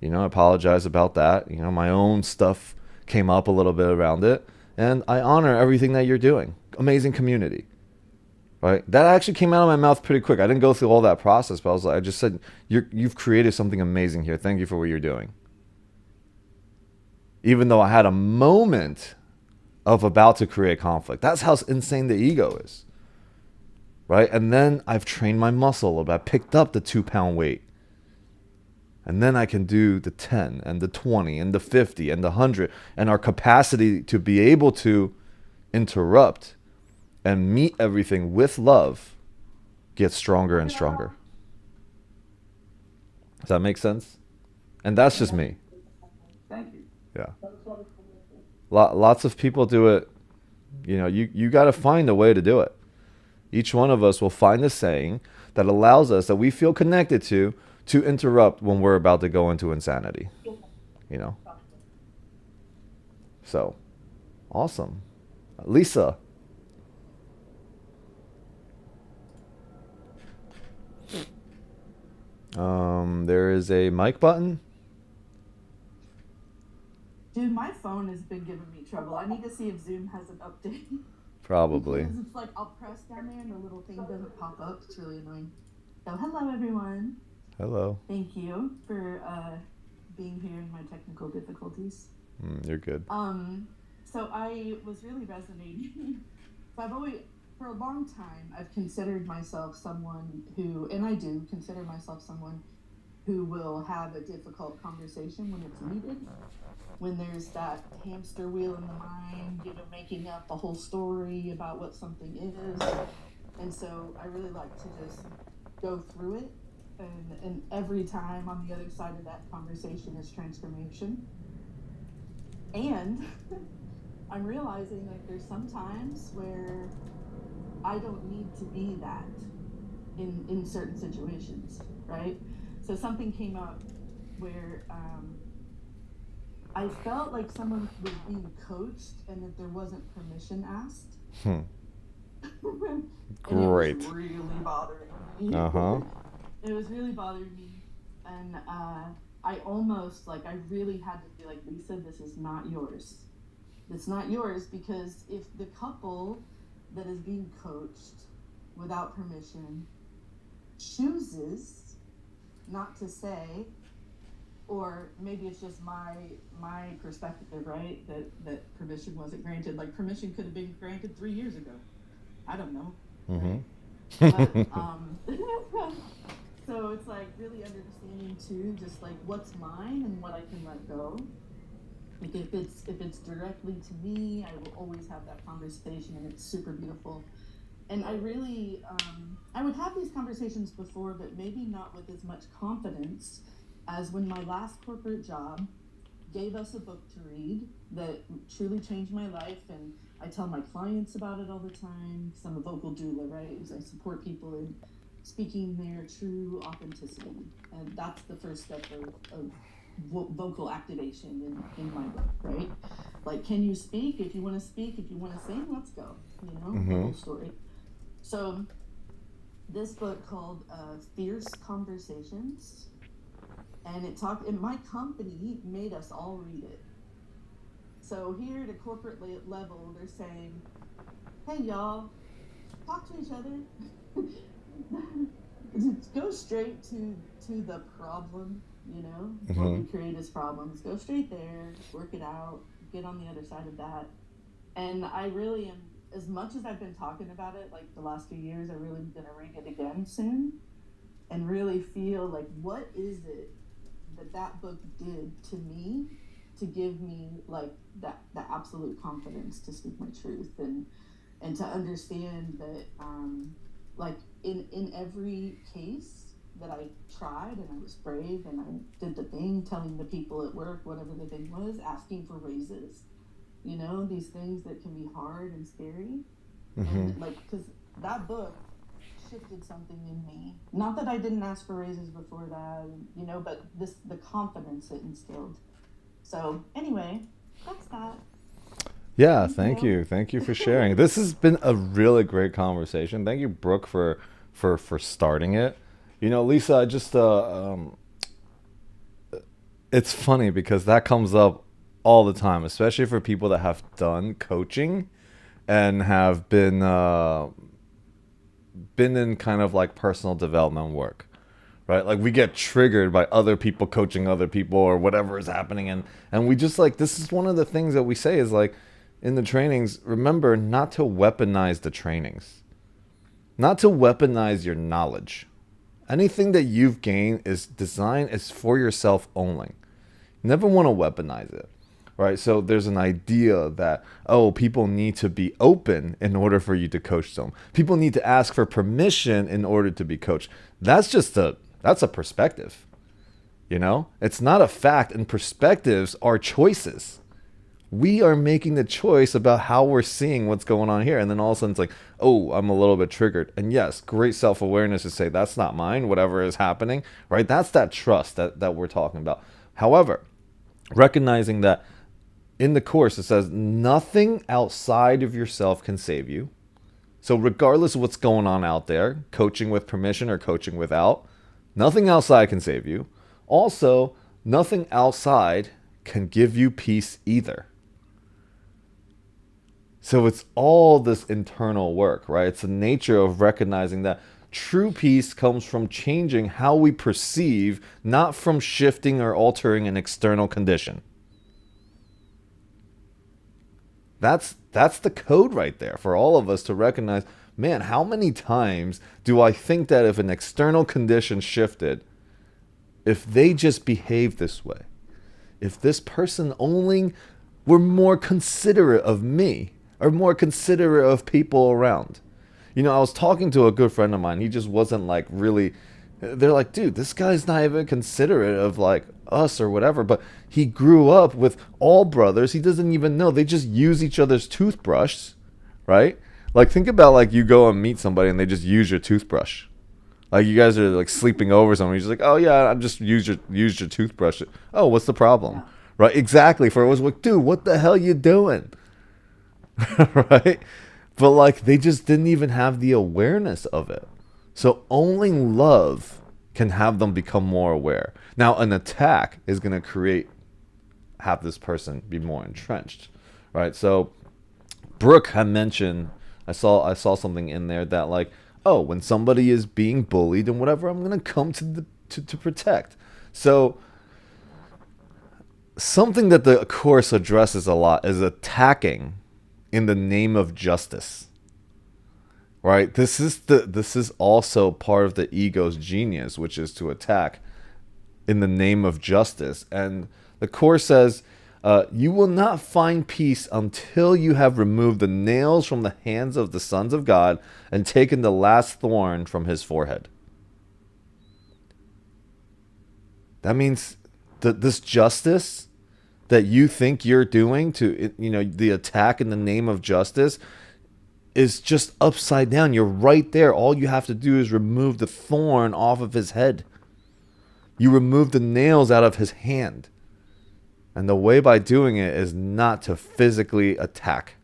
I apologize about that. My own stuff came up a little bit around it. And I honor everything that you're doing. Amazing community. Right? That actually came out of my mouth pretty quick. I didn't go through all that process, but I just said, you've created something amazing here. Thank you for what you're doing. Even though I had a moment of about to create conflict. That's how insane the ego is. Right? And then I've trained my muscle. I picked up the 2-pound weight. And then I can do the 10 and the 20 and the 50 and the 100. And our capacity to be able to interrupt and meet everything with love gets stronger and stronger. Does that make sense? And that's just me. Thank you. Yeah. Lots of people do it. You got to find a way to do it. Each one of us will find a saying that allows us, that we feel connected to interrupt when we're about to go into insanity. So, awesome. Lisa. There is a mic button. Dude, my phone has been giving me trouble. I need to see if Zoom has an update. Probably. Because it's like I'll press down there and the little thing doesn't pop up. It's really annoying. So hello everyone. Hello. Thank you for being here in my technical difficulties. You're good. So I was really resonating. So I've always, for a long time, I've considered myself someone who, and I do consider myself someone who will have a difficult conversation when it's needed. When there's that hamster wheel in the mind, making up a whole story about what something is. And so I really like to just go through it. And every time on the other side of that conversation is transformation. And I'm realizing like there's some times where I don't need to be that in certain situations, right? So something came up where I felt like someone was being coached and that there wasn't permission asked. Hmm. And it was Great. really bothering me. Uh-huh. It was really bothering me. And I almost, like, I really had to be like, Lisa, this is not yours. It's not yours, because if the couple that is being coached without permission chooses not to say, or maybe it's just my perspective, right? That permission wasn't granted. Like, permission could have been granted 3 years ago. I don't know. Right? But so it's like really understanding too, just like what's mine and what I can let go. Like if it's directly to me, I will always have that conversation, and it's super beautiful. And I really I would have these conversations before, but maybe not with as much confidence as when my last corporate job gave us a book to read that truly changed my life. And I tell my clients about it all the time, because I'm a vocal doula, right? I support people in speaking their true authenticity. And that's the first step of vocal activation in my book, right? Like, can you speak? If you want to speak, if you want to sing, let's go, the whole story. So this book called Fierce Conversations, and and my company made us all read it. So here at a corporate level, they're saying, hey y'all, talk to each other. Go straight to the problem, what we create as problems. Go straight there, work it out, get on the other side of that. And I really am, as much as I've been talking about it, like the last few years, I really am gonna read it again soon and really feel like, what is it that book did to me to give me like that absolute confidence to speak my truth, and to understand that like in every case that I tried and I was brave and I did the thing, telling the people at work whatever the thing was, asking for raises, these things that can be hard and scary. And like, because that book shifted something in me. Not that I didn't ask for raises before that, but the confidence it instilled. So anyway, that's that. Yeah, thank you. Thank you for sharing. This has been a really great conversation. Thank you, Brooke, for starting it. Lisa, I just it's funny because that comes up all the time, especially for people that have done coaching and have been in kind of like personal development work, right? Like we get triggered by other people coaching other people or whatever is happening, and we just like, this is one of the things that we say is like, in the trainings, remember not to weaponize the trainings, not to weaponize your knowledge. Anything that you've gained is designed is for yourself only. You never want to weaponize it, right? So there's an idea that, oh, people need to be open in order for you to coach them. People need to ask for permission in order to be coached. That's a perspective, It's not a fact, and perspectives are choices. We are making the choice about how we're seeing what's going on here. And then all of a sudden it's like, oh, I'm a little bit triggered. And yes, great self-awareness to say, that's not mine, whatever is happening, right? That's that trust that we're talking about. However, recognizing that in the course, it says nothing outside of yourself can save you. So regardless of what's going on out there, coaching with permission or coaching without, nothing outside can save you. Also, nothing outside can give you peace either. So it's all this internal work, right? It's the nature of recognizing that true peace comes from changing how we perceive, not from shifting or altering an external condition. That's the code right there for all of us to recognize, man, how many times do I think that if an external condition shifted, if they just behaved this way, if this person only were more considerate of me, or more considerate of people around, I was talking to a good friend of mine. He just wasn't like really. They're like, dude, this guy's not even considerate of like us or whatever. But he grew up with all brothers. He doesn't even know. They just use each other's toothbrush, right? Like, think about like you go and meet somebody and they just use your toothbrush. Like, you guys are like sleeping over something. You're just like, oh yeah, I just use your toothbrush. Oh, what's the problem? Yeah. Right? Exactly. For it was like, dude, what the hell you doing? Right? But like, they just didn't even have the awareness of it. So only love can have them become more aware. Now, an attack is going to have this person be more entrenched, right? So Brooke had mentioned, I saw something in there that like, oh, when somebody is being bullied and whatever, I'm going to come to protect. So something that the Course addresses a lot is attacking in the name of justice. Right? This is also part of the ego's genius, which is to attack in the name of justice. And the Course says, you will not find peace until you have removed the nails from the hands of the sons of God and taken the last thorn from his forehead. That means that this justice that you think you're doing the attack in the name of justice is just upside down. You're right there. All you have to do is remove the thorn off of his head. You remove the nails out of his hand. And the way by doing it is not to physically attack.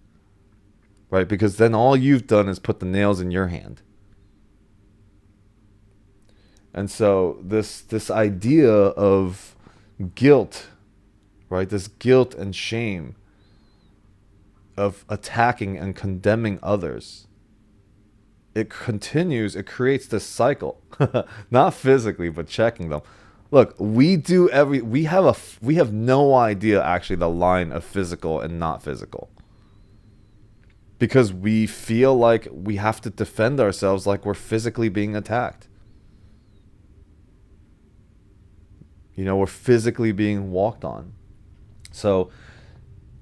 Right? Because then all you've done is put the nails in your hand. And so this idea of guilt, right? This guilt and shame of attacking and condemning others, it continues. It creates this cycle, not physically, but checking them. Look, we have no idea actually the line of physical and not physical, because we feel like we have to defend ourselves like we're physically being attacked. We're physically being walked on. So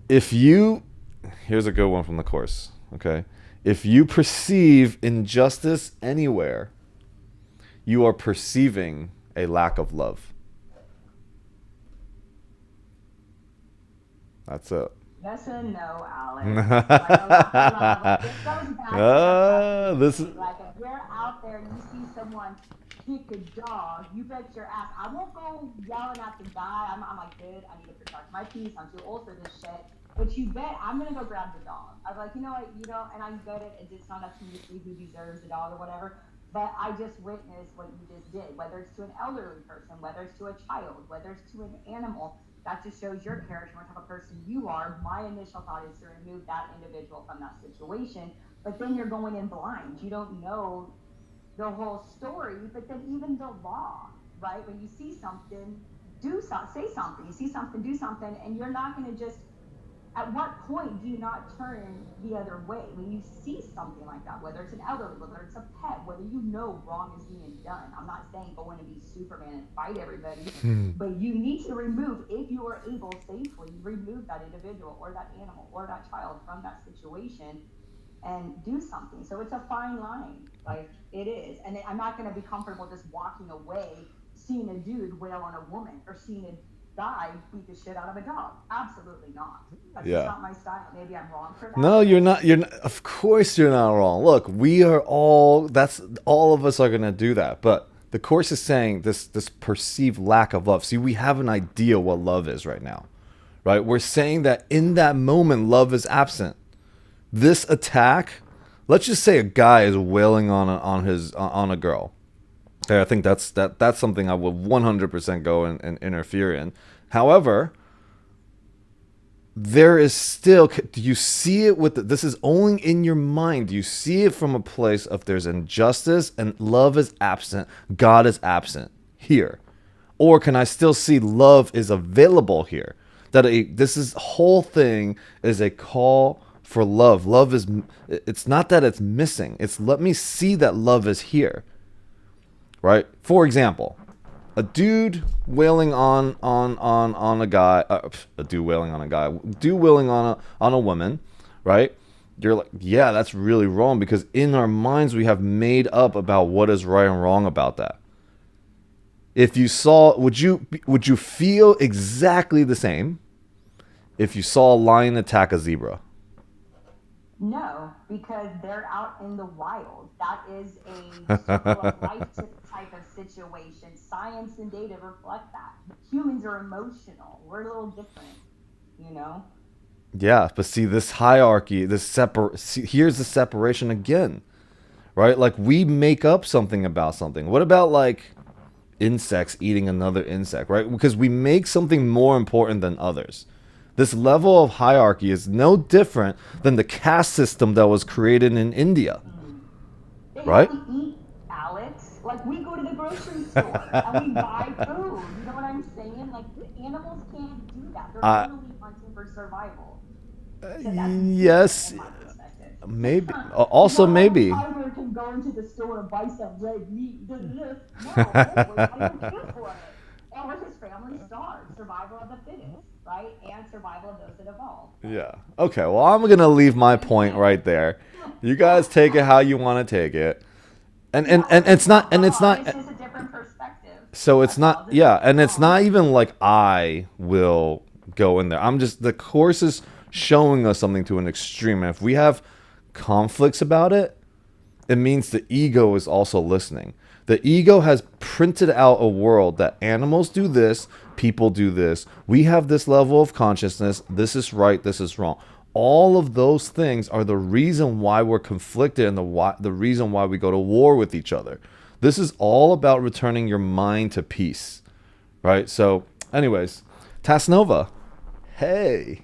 here's a good one from the Course, okay? If you perceive injustice anywhere, you are perceiving a lack of love. That's it. Yes and no, Alex. Like, a lot of love. This goes back to This is like, if you're out there and you see someone kick a dog, you bet your ass. I won't go yelling at the guy. I'm like, dude, I need to protect my peace. I'm too old for this shit. But you bet I'm gonna go grab the dog. I was like, you know what, and I get it. It's not up to me to see who deserves the dog or whatever. But I just witnessed what you just did. Whether it's to an elderly person, whether it's to a child, whether it's to an animal, that just shows your character, what type of person you are. My initial thought is to remove that individual from that situation. But then you're going in blind. You don't know the whole story. But then even the law, right? When you see something, say something. You see something, do something, and you're not going to just. At what point do you not turn the other way when you see something like that? Whether it's an elderly, whether it's a pet, whether wrong is being done. I'm not saying go in and be Superman and fight everybody, but you need to remove, if you are able safely, remove that individual or that animal or that child from that situation and do something. So it's a fine line, like it is. And I'm not going to be comfortable just walking away, seeing a dude wail on a woman or seeing a guy beat the shit out of a dog. Absolutely not. That's just not my style. Maybe I'm wrong for that. No, you're not. Of course you're not wrong. Look, all of us are going to do that. But the Course is saying this perceived lack of love. See, we have an idea what love is right now, right? We're saying that in that moment, love is absent. This attack, let's just say a guy is wailing on a girl. I think that's something I would 100% go and interfere in. However, there is still, do you see it this is only in your mind. Do you see it from a place of there's injustice and love is absent, God is absent here? Or can I still see love is available here? This whole thing is a call for love. Love is, it's not that it's missing. It's let me see that love is here. Right? For example, a dude wailing on a guy, a dude wailing on a guy, dude wailing on a woman, right? you're like, yeah, that's really wrong, because in our minds we have made up about what is right and wrong about that. If you saw, would you feel exactly the same if you saw a lion attack a zebra? No, because they're out in the wild. That is a circle of life type of situation. Science and data reflect that. Humans are emotional. We're a little different, you know? Yeah, but see this hierarchy, here's the separation again, right? Like we make up something about something. What about like insects eating another insect, right? Because we make something more important than others. This level of hierarchy is no different than the caste system that was created in India, They right? have to eat, Alex. Like we go to the grocery store and we buy food. You know what I'm saying? Like the animals can't do that. They're Uh, literally hunting for survival. So that's different yes, in my perspective. maybe. Also, Not like a maybe. tiger can go into the store and buy some red meat. Da, da, da. No, we're not even here for it. Or his family starves. Survival of the fittest, right? And survival of those that evolve. Yeah. Okay. Well, I'm gonna leave my point right there. You guys take it how you want to take it, and No, it's it's not, not and it's wrong. not. It's just a different perspective. So it's That's all. not. It doesn't Yeah, make it and it's wrong. not even like I will go in there. I'm just, the course is showing us something to an extreme. And if we have conflicts about it, it means the ego is also listening. The ego has printed out a world that animals do this, people do this. We have this level of consciousness. This is right, this is wrong. All of those things are the reason why we're conflicted, and the reason why we go to war with each other. This is all about returning your mind to peace, right? So, anyways, Tasnova, hey.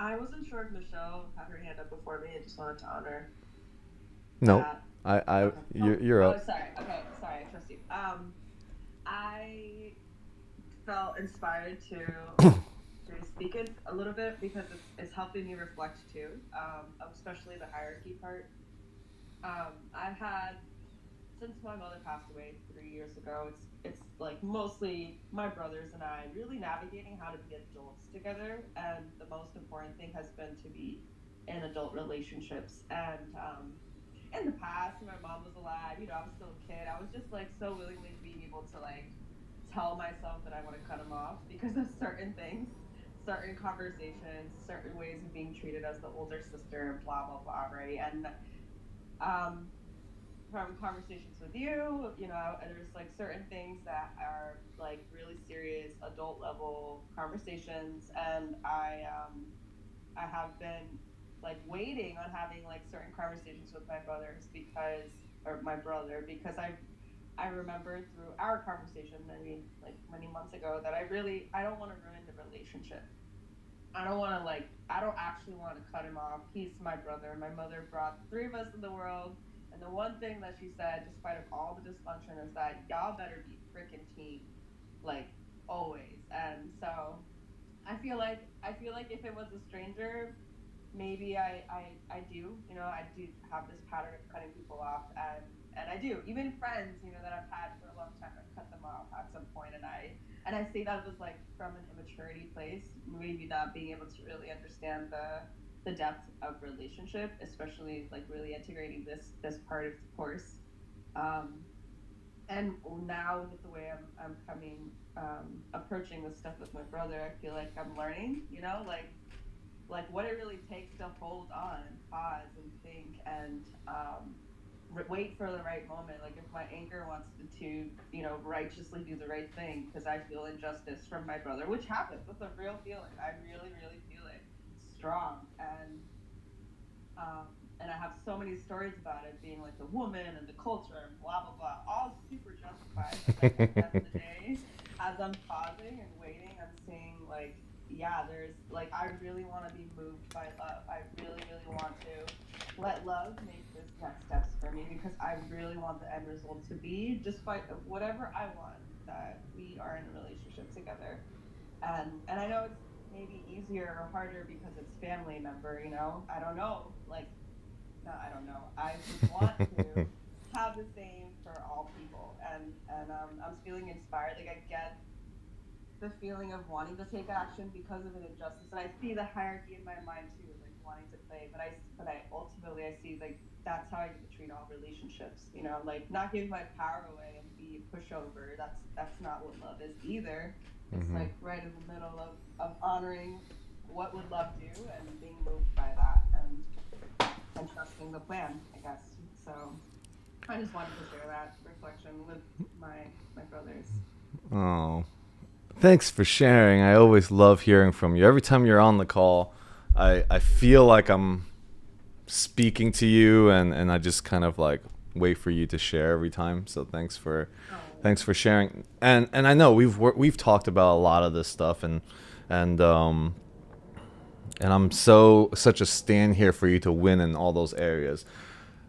I wasn't sure if Michelle had her hand up before me. I just wanted to honor No, that. I, Okay. you're Oh, up. sorry. Okay, sorry. I trust you. I felt inspired to speak it a little bit because it's helping me reflect too, especially the hierarchy part. I've had since my mother passed away 3 years ago. It's like mostly my brothers and I really navigating how to be adults together, and the most important thing has been to be in adult relationships. And in the past, when my mom was alive, I was still a kid. I was just like so willingly being able to like tell myself that I want to cut him off because of certain things, certain conversations, certain ways of being treated as the older sister, and blah blah blah, right? And um, from conversations with you, there's like certain things that are like really serious adult level conversations, and I have been like waiting on having like certain conversations with my brothers or my brother, because I remember through our conversation many months ago that I don't want to ruin the relationship. I don't actually want to cut him off. He's my brother. My mother brought the three of us in the world. And the one thing that she said, despite of all the dysfunction, is that y'all better be freaking team, like always. And so I feel like if it was a stranger, maybe I do have this pattern of cutting people off, and I do, even friends, that I've had for a long time, I've cut them off at some point, and I see that was like from an immaturity place, maybe not being able to really understand the depth of relationship, especially like really integrating this part of the course. Um, and now with the way I'm coming approaching this stuff with my brother, I feel like I'm learning, like what it really takes to hold on and pause and think, and wait for the right moment. Like if my anchor wants to righteously do the right thing because I feel injustice from my brother, which happens. That's a real feeling. I really, really feel it strong. Um, and I have so many stories about it being like the woman and the culture and blah blah blah, all super justified. But like at the end of the day, as I'm pausing and waiting, I'm seeing like, yeah, there's like I really want to be moved by love. I really, really want to let love make this next steps for me, because I really want the end result to be, despite of whatever I want, that we are in a relationship together. And I know it's maybe easier or harder because it's family member, I don't know. Like, no, I don't know. I just want to have the same for all people, and I'm feeling inspired. Like I get the feeling of wanting to take action because of an injustice, and I see the hierarchy in my mind too. Like wanting to play, but I ultimately I see like that's how I need to treat all relationships. You know, like not give my power away and be a pushover. That's not what love is either. It's Mm-hmm. like right in the middle of honoring what would love do and being moved by that and trusting the plan, I guess. So I just wanted to share that reflection with my brothers. Oh, thanks for sharing. I always love hearing from you. Every time you're on the call, I feel like I'm speaking to you, and I just kind of like wait for you to share every time. So thanks for sharing. And I know we've talked about a lot of this stuff, and and I'm such a stand here for you to win in all those areas.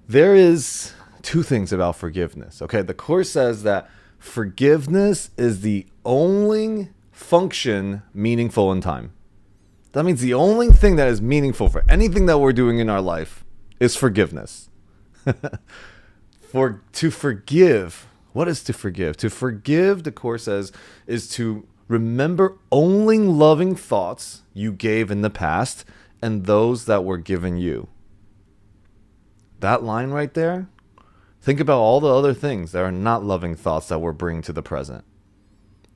There is two things about forgiveness. Okay, the course says that forgiveness is the only function meaningful in time. That means the only thing that is meaningful for anything that we're doing in our life is forgiveness. To forgive, what is to forgive? To forgive, the course says, is to remember only loving thoughts you gave in the past and those that were given you. That line right there, think about all the other things that are not loving thoughts that we're bringing to the present,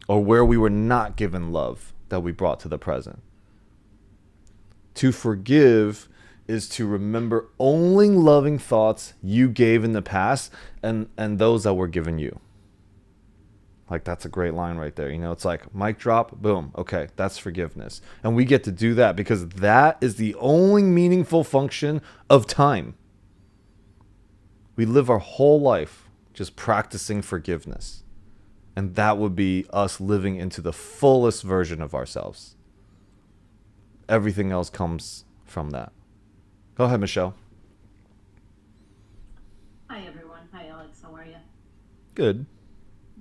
or where we were not given love that we brought to the present. To forgive is to remember only loving thoughts you gave in the past and those that were given you. Like, that's a great line right there. You know, it's like mic drop, boom. Okay, that's forgiveness. And we get to do that because that is the only meaningful function of time. We live our whole life just practicing forgiveness. And that would be us living into the fullest version of ourselves. Everything else comes from that. Go ahead, Michelle. Hi everyone. Hi Alex. How are you? Good.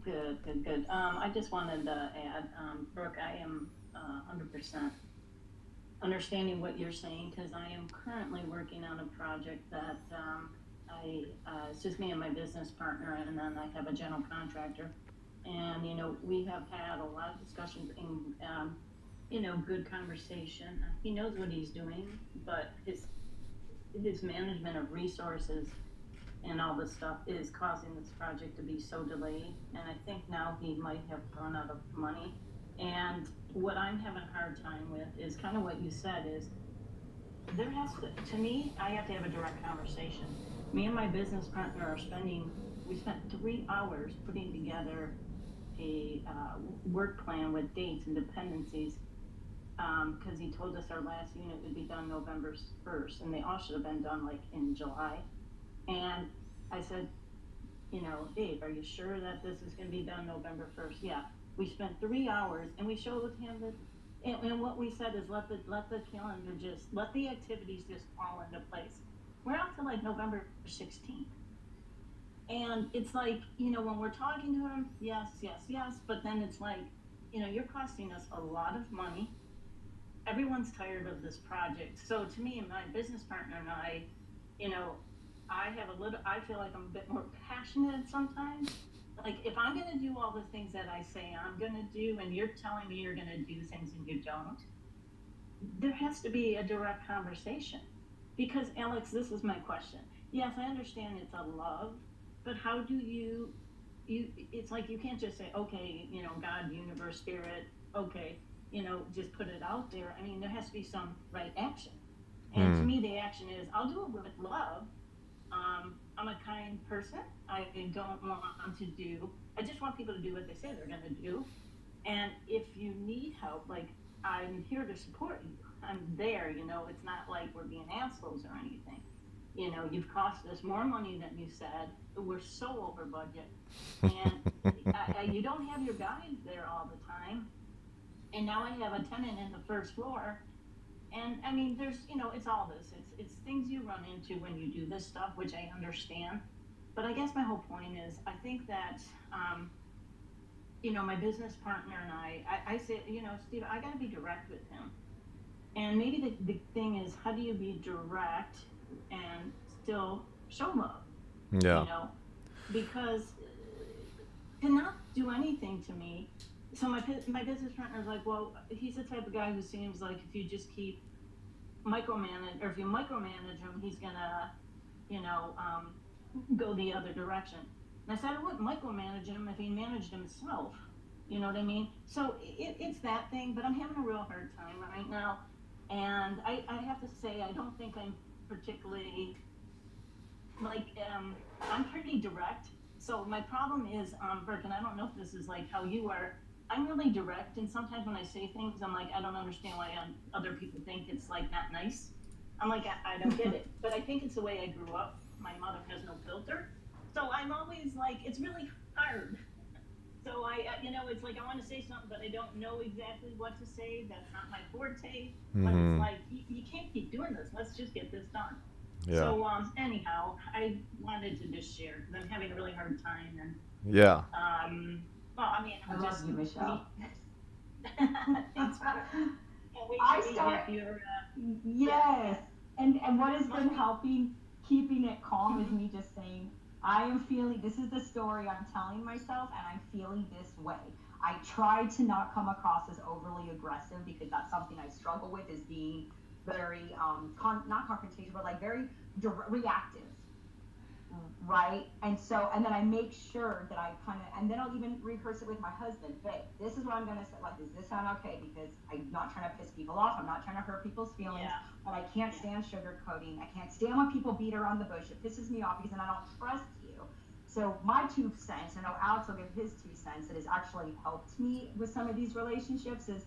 Good, good, good. I just wanted to add, Brooke, I am 100% understanding what you're saying because I am currently working on a project that it's just me and my business partner, and then I have a general contractor. And we have had a lot of discussions and good conversation. He knows what he's doing, but his management of resources and all this stuff is causing this project to be so delayed. And I think now he might have run out of money. And what I'm having a hard time with is kind of what you said is there has to me, I have to have a direct conversation. Me and my business partner we spent 3 hours putting together a work plan with dates and dependencies because he told us our last unit would be done November 1st, and they all should have been done like in July. And I said, Dave, are you sure that this is going to be done November 1st? Yeah. We spent 3 hours and we showed him that, and what we said is let the calendar let the activities just fall into place. We're out to like November 16th. And it's like, when we're talking to him, yes, yes, yes. But then it's like, you're costing us a lot of money. Everyone's tired of this project. So to me and my business partner and I, I feel like I'm a bit more passionate sometimes. Like if I'm going to do all the things that I say I'm going to do, and you're telling me you're going to do things and you don't, there has to be a direct conversation. Because Alex, this is my question. Yes, I understand it's a love, but how do it's like you can't just say, okay, God, universe, spirit, okay, just put it out there. I mean, there has to be some right action. And to me, the action is I'll do it with love. I'm a kind person. I don't want I just want people to do what they say they're going to do. And if you need help, like I'm here to support you. I'm there, it's not like we're being assholes or anything. You've cost us more money than you said. We're so over budget. And you don't have your guys there all the time. And now I have a tenant in the first floor. And I mean, there's, it's all this. It's things you run into when you do this stuff, which I understand. But I guess my whole point is, I think that, my business partner and I say, Steve, I got to be direct with him. And maybe the thing is, how do you be direct and still show love? Yeah. Because to not do anything to me. So my business partner is like, well, he's the type of guy who seems like if you just keep micromanage, or if you micromanage him, he's gonna, you know, go the other direction. And I said I wouldn't micromanage him if he managed himself. You know what I mean? So it's that thing, but I'm having a real hard time right now. And I have to say, I don't think I'm particularly, like, I'm pretty direct. So my problem is, Burke, and I don't know if this is like how you are, I'm really direct. And sometimes when I say things, I'm like, I don't understand why other people think it's like not nice. I'm like, I don't get it. But I think it's the way I grew up. My mother has no filter. So I'm always like, it's really hard. So you know, it's like I want to say something, but I don't know exactly what to say. That's not my forte. But it's like you can't keep doing this. Let's just get this done. Yeah. So anyhow, I wanted to just share because I'm having a really hard time. And Yeah. well, I mean, I I'm love just you, Michelle. Thanks. Can't wait I to start- meet your. Yes. And what has been helping keeping it calm is me just saying, I am feeling, this is the story I'm telling myself, and I'm feeling this way. I try to not come across as overly aggressive because that's something I struggle with, is being very, not confrontational, but like very reactive. Right? And so, and then I make sure that I kind of, and then I'll even rehearse it with my husband. Babe, this is what I'm going to say. Like, does this sound okay? Because I'm not trying to piss people off. I'm not trying to hurt people's feelings. Yeah. But I can't stand sugarcoating. I can't stand when people beat around the bush. It pisses me off because then I don't trust you. So my 2 cents, I know Alex will give his 2 cents, that has actually helped me with some of these relationships is,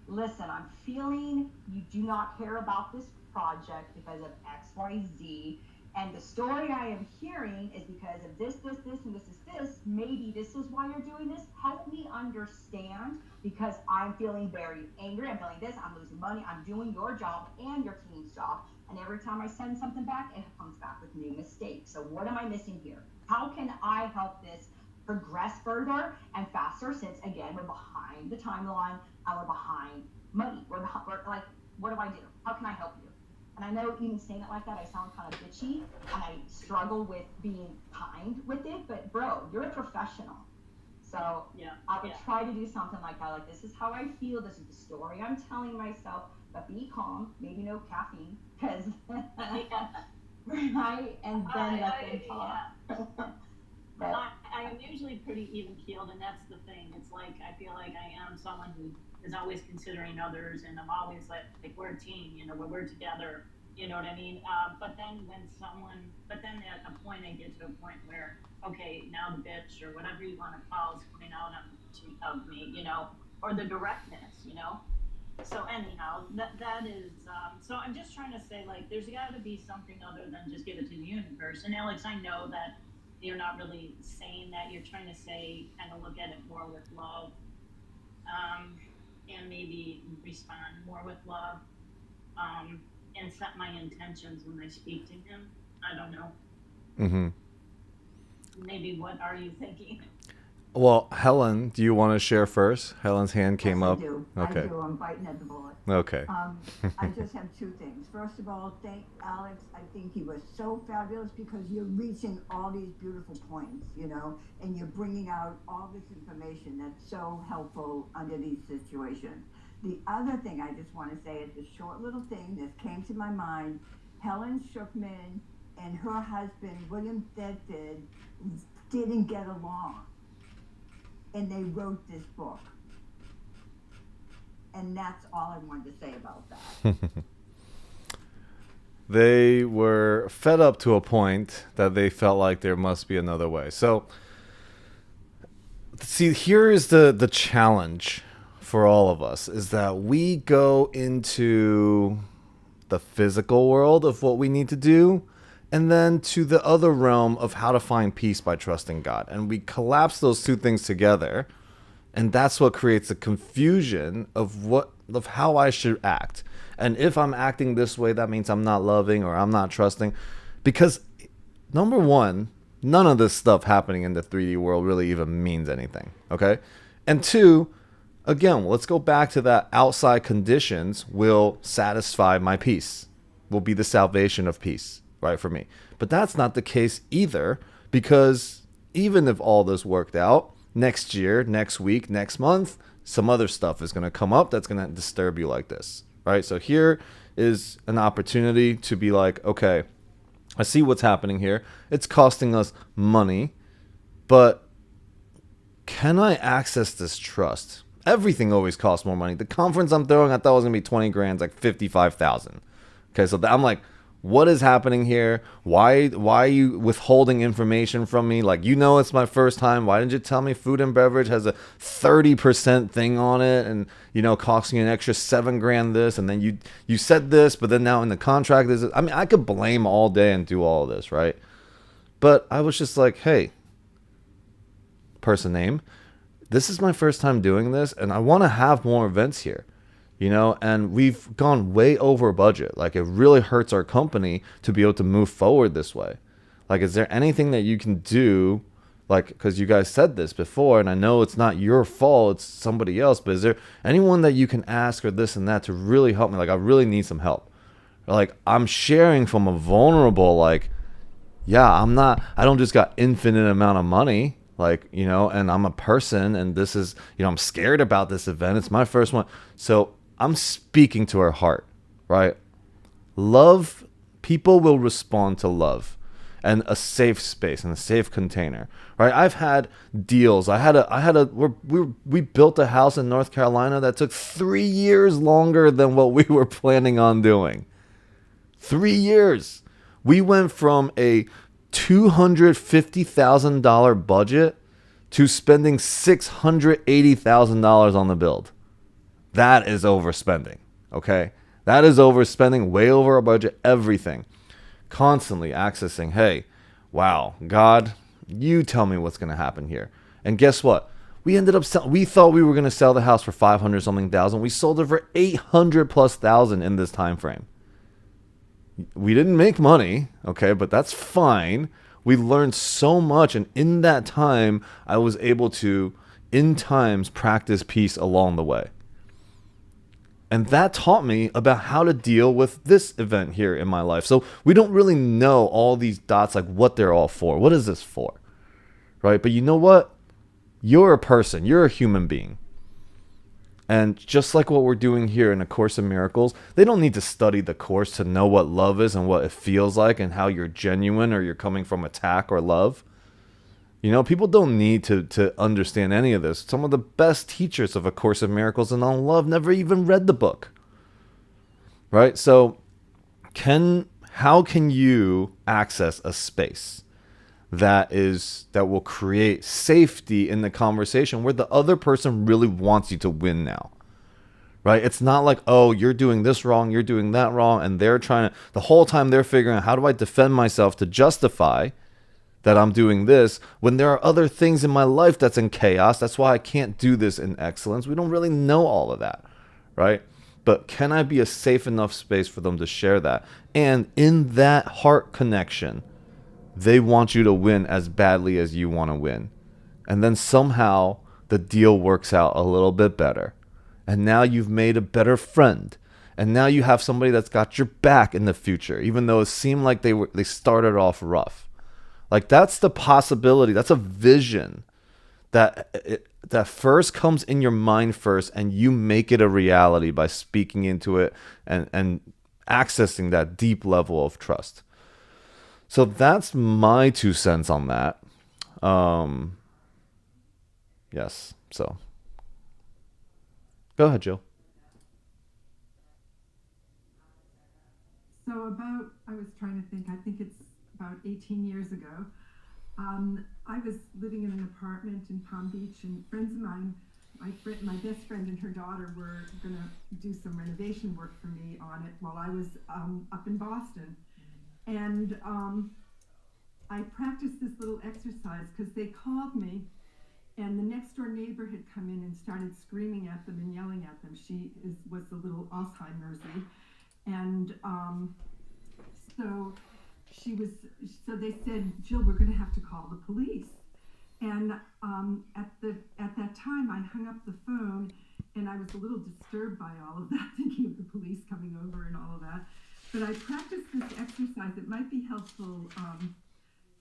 listen, I'm feeling you do not care about this project because of X, Y, Z. And the story I am hearing is because of this, and this. Maybe this is why you're doing this. Help me understand, because I'm feeling very angry. I'm feeling this. I'm losing money. I'm doing your job and your team's job. And every time I send something back, it comes back with new mistakes. So what am I missing here? How can I help this progress further and faster, since, again, we're behind the timeline and we're behind money. We're like, what do I do? How can I help you? And I know even saying it like that, I sound kind of bitchy, and I struggle with being kind with it, but bro, you're a professional. So Yeah, I would try to do something like that, like, this is how I feel, this is the story I'm telling myself, but be calm, maybe no caffeine, because, right? And then let them talk. But I am usually pretty even keeled, and that's the thing. It's like I feel like I am someone who is always considering others, and I'm always like we're a team, you know, we're together, you know what I mean? But then at a point I get to a point where, okay, now the bitch or whatever you want to call is coming out of me, you know, or the directness, you know. So anyhow, that is. So I'm just trying to say, like, there's got to be something other than just give it to the universe. And Alex, I know that you're not really saying that. You're trying to say, kind of look at it more with love, and maybe respond more with love, and set my intentions when I speak to him. I don't know. Mm-hmm. Maybe what are you thinking? Well, Helen, do you want to share first? Helen's hand came up. I do. Okay. I do. I'm biting at the bullet. Okay. I just have 2 things. First of all, thank Alex. I think he was so fabulous because you're reaching all these beautiful points, you know, and you're bringing out all this information that's so helpful under these situations. The other thing I just want to say is a short little thing that came to my mind. Helen Schuckman and her husband, William Thedford, didn't get along. And they wrote this book. And that's all I wanted to say about that. They were fed up to a point that they felt like there must be another way. So, see, here is the challenge for all of us, is that we go into the physical world of what we need to do, and then to the other realm of how to find peace by trusting God. And we collapse those 2 things together, and that's what creates the confusion of how I should act. And if I'm acting this way, that means I'm not loving or I'm not trusting. Because number one, none of this stuff happening in the 3D world really even means anything, okay? And 2, again, let's go back to that outside conditions will satisfy my peace, will be the salvation of peace. Right, for me. But that's not the case either, because even if all this worked out, next year, next week, next month, some other stuff is going to come up that's going to disturb you like this, right? So here is an opportunity to be like, okay, I see what's happening here. It's costing us money, but can I access this trust? Everything always costs more money. The conference I'm throwing, I thought was gonna be 20 grand, it's like 55,000. Okay, so I'm like, what is happening here? Why are you withholding information from me? Like, it's my first time. Why didn't you tell me food and beverage has a 30% thing on it, and costing you an extra 7 grand this, and then you said this, but then now in the contract there's I mean, I could blame all day and do all of this, right? But I was just like, hey, person name, this is my first time doing this, and I want to have more events here, and we've gone way over budget. Like, it really hurts our company to be able to move forward this way. Like, is there anything that you can do? Like, because you guys said this before, and I know it's not your fault, it's somebody else, but is there anyone that you can ask or this and that to really help me? Like, I really need some help. Like, I'm sharing from a vulnerable, like, yeah, I don't just got infinite amount of money, like, and I'm a person, and this is, I'm scared about this event. It's my first one. So I'm speaking to her heart, right? Love, people will respond to love and a safe space and a safe container, right? I've had deals. We built a house in North Carolina that took 3 years longer than what we were planning on doing. 3 years. We went from a $250,000 budget to spending $680,000 on the build. That is overspending, okay? That is overspending, way over our budget, everything. Constantly accessing, hey, wow, God, you tell me what's going to happen here. And guess what? We ended up we thought we were going to sell the house for 500 something thousand. We sold it for 800 plus thousand in this time frame. We didn't make money, okay, but that's fine. We learned so much, and in that time, I was able to, in times, practice peace along the way. And that taught me about how to deal with this event here in my life. So we don't really know all these dots, like what they're all for. What is this for? Right? But you know what? You're a person. You're a human being. And just like what we're doing here in A Course in Miracles, they don't need to study the Course to know what love is and what it feels like and how you're genuine or you're coming from attack or love. People don't need to understand any of this. Some of the best teachers of A Course in Miracles and on love never even read the book. Right? So how can you access a space that will create safety in the conversation where the other person really wants you to win now, right? It's not like, oh, you're doing this wrong, you're doing that wrong, and they're trying to, the whole time they're figuring out, how do I defend myself to justify that I'm doing this when there are other things in my life that's in chaos. That's why I can't do this in excellence. We don't really know all of that, right? But can I be a safe enough space for them to share that? And in that heart connection, they want you to win as badly as you want to win. And then somehow the deal works out a little bit better. And now you've made a better friend. And now you have somebody that's got your back in the future, even though it seemed like they started off rough. Like, that's the possibility. That's a vision that first comes in your mind first, and you make it a reality by speaking into it and accessing that deep level of trust. So that's my 2 cents on that. Yes. So go ahead, Jill. So I was trying to think, I think it's about 18 years ago. I was living in an apartment in Palm Beach, and friends of mine, my best friend and her daughter were going to do some renovation work for me on it while I was up in Boston. And I practiced this little exercise because they called me, and the next door neighbor had come in and started screaming at them and yelling at them. She was a little Alzheimer's-y. And so they said, Jill, we're going to have to call the police. And at that time, I hung up the phone, and I was a little disturbed by all of that, thinking of the police coming over and all of that. But I practiced this exercise. It might be helpful,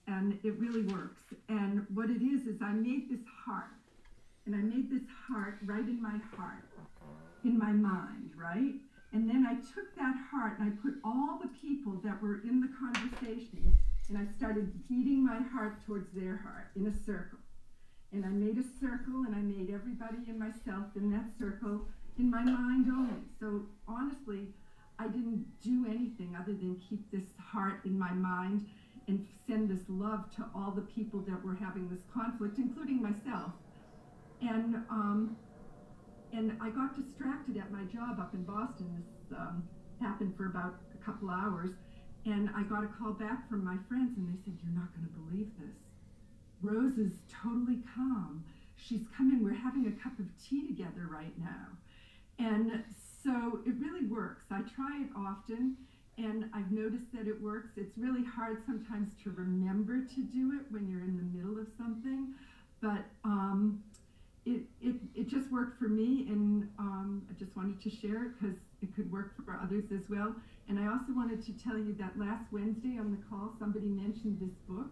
and it really works. And what it is I made this heart, and I made this heart right in my heart, in my mind, right? And then I took that heart and I put all the people that were in the conversation, and I started beating my heart towards their heart in a circle. And I made a circle, and I made everybody and myself in that circle in my mind only. So honestly, I didn't do anything other than keep this heart in my mind and send this love to all the people that were having this conflict, including myself. And I got distracted at my job up in Boston. This happened for about a couple hours, and I got a call back from my friends, and they said, "You're not going to believe this. Rose is totally calm. She's coming. We're having a cup of tea together right now." And so it really works. I try it often, and I've noticed that it works. It's really hard sometimes to remember to do it when you're in the middle of something, but it just worked for me, and I just wanted to share it because it could work for others as well. And I also wanted to tell you that last Wednesday on the call, somebody mentioned this book,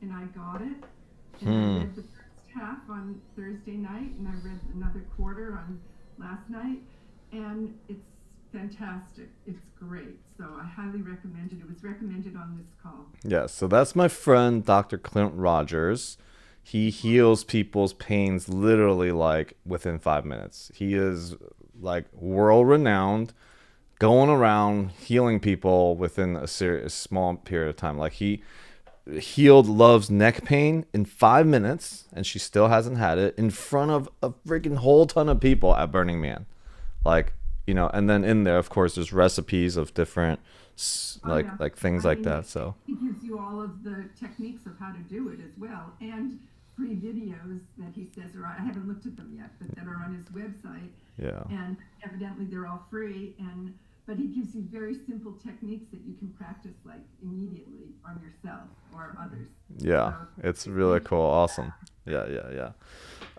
and I got it. And I read the first half on Thursday night, and I read another quarter on last night, and it's fantastic. It's great. So I highly recommend it. It was recommended on this call. Yeah, so that's my friend, Dr. Clint Rogers. He heals people's pains literally like within 5 minutes. He is like world renowned, going around healing people within a small period of time. Like he healed Love's neck pain in 5 minutes, and she still hasn't had it, in front of a freaking whole ton of people at Burning Man. Like, you know, and then in there, of course, there's recipes of different like things like that. So he gives you all of the techniques of how to do it as well, and free videos that he says are, I haven't looked at them yet, but that are on his website. Yeah. And evidently they're all free, but he gives you very simple techniques that you can practice like immediately on yourself or others. Yeah, So, it's really cool. Awesome. Yeah.